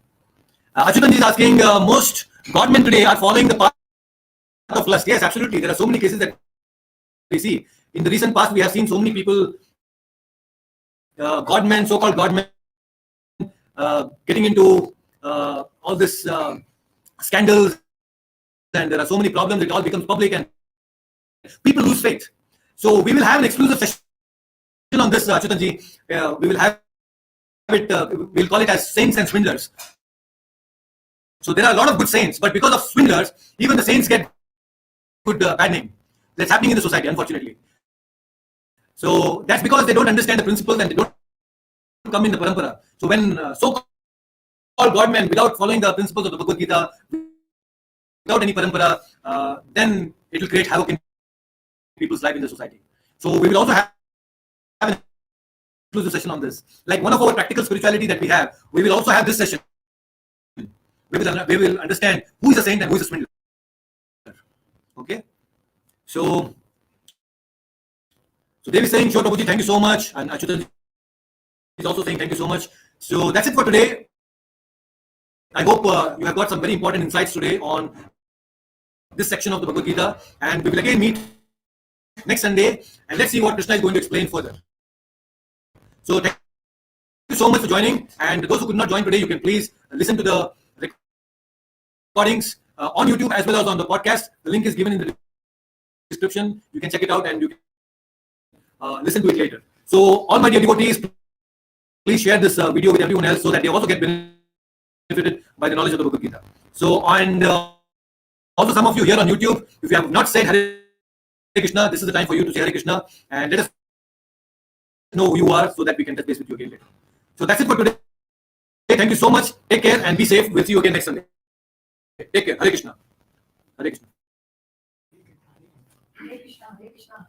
A: Achyutan is asking, most godmen today are following the path of lust. Yes, absolutely. There are so many cases that we see. In the recent past, we have seen so many people, godmen, so-called godmen, getting into all this scandals, and there are so many problems. It all becomes public, and people lose faith. So we will have an exclusive session on this, Achyutanji. We will have it. We'll call it as saints and swindlers. So there are a lot of good saints, but because of swindlers, even the saints get good bad name. That's happening in the society, unfortunately. So that's because they don't understand the principles and they don't come in the parampara. So when so-called godmen, without following the principles of the Bhagavad Gita, without any parampara, then it will create havoc in people's life in the society. So we will also have an exclusive session on this. Like one of our practical spirituality that we have, we will also have this session. We will understand who is a saint and who is a swindler. Okay. So Dev is saying, sure, Prabhuji, thank you so much. And Achyutan is also saying thank you so much. So that's it for today. I hope you have got some very important insights today on this section of the Bhagavad Gita. And we will again meet next Sunday. And let's see what Krishna is going to explain further. So thank you so much for joining. And those who could not join today, you can please listen to the recordings on YouTube as well as on the podcast. The link is given in the description. You can check it out and you can listen to it later. So all my dear devotees, please share this video with everyone else so that they also get benefited by the knowledge of the Bhagavad Gita. So and also some of you here on YouTube, if you have not said Hare Krishna, this is the time for you to say Hare Krishna and let us know who you are so that we can touch base with you again later. So that's it for today. Thank you so much. Take care and be safe. We'll see you again next Sunday. Take care. Hare Krishna. Hare Krishna.
C: Hare Krishna. Hare Krishna.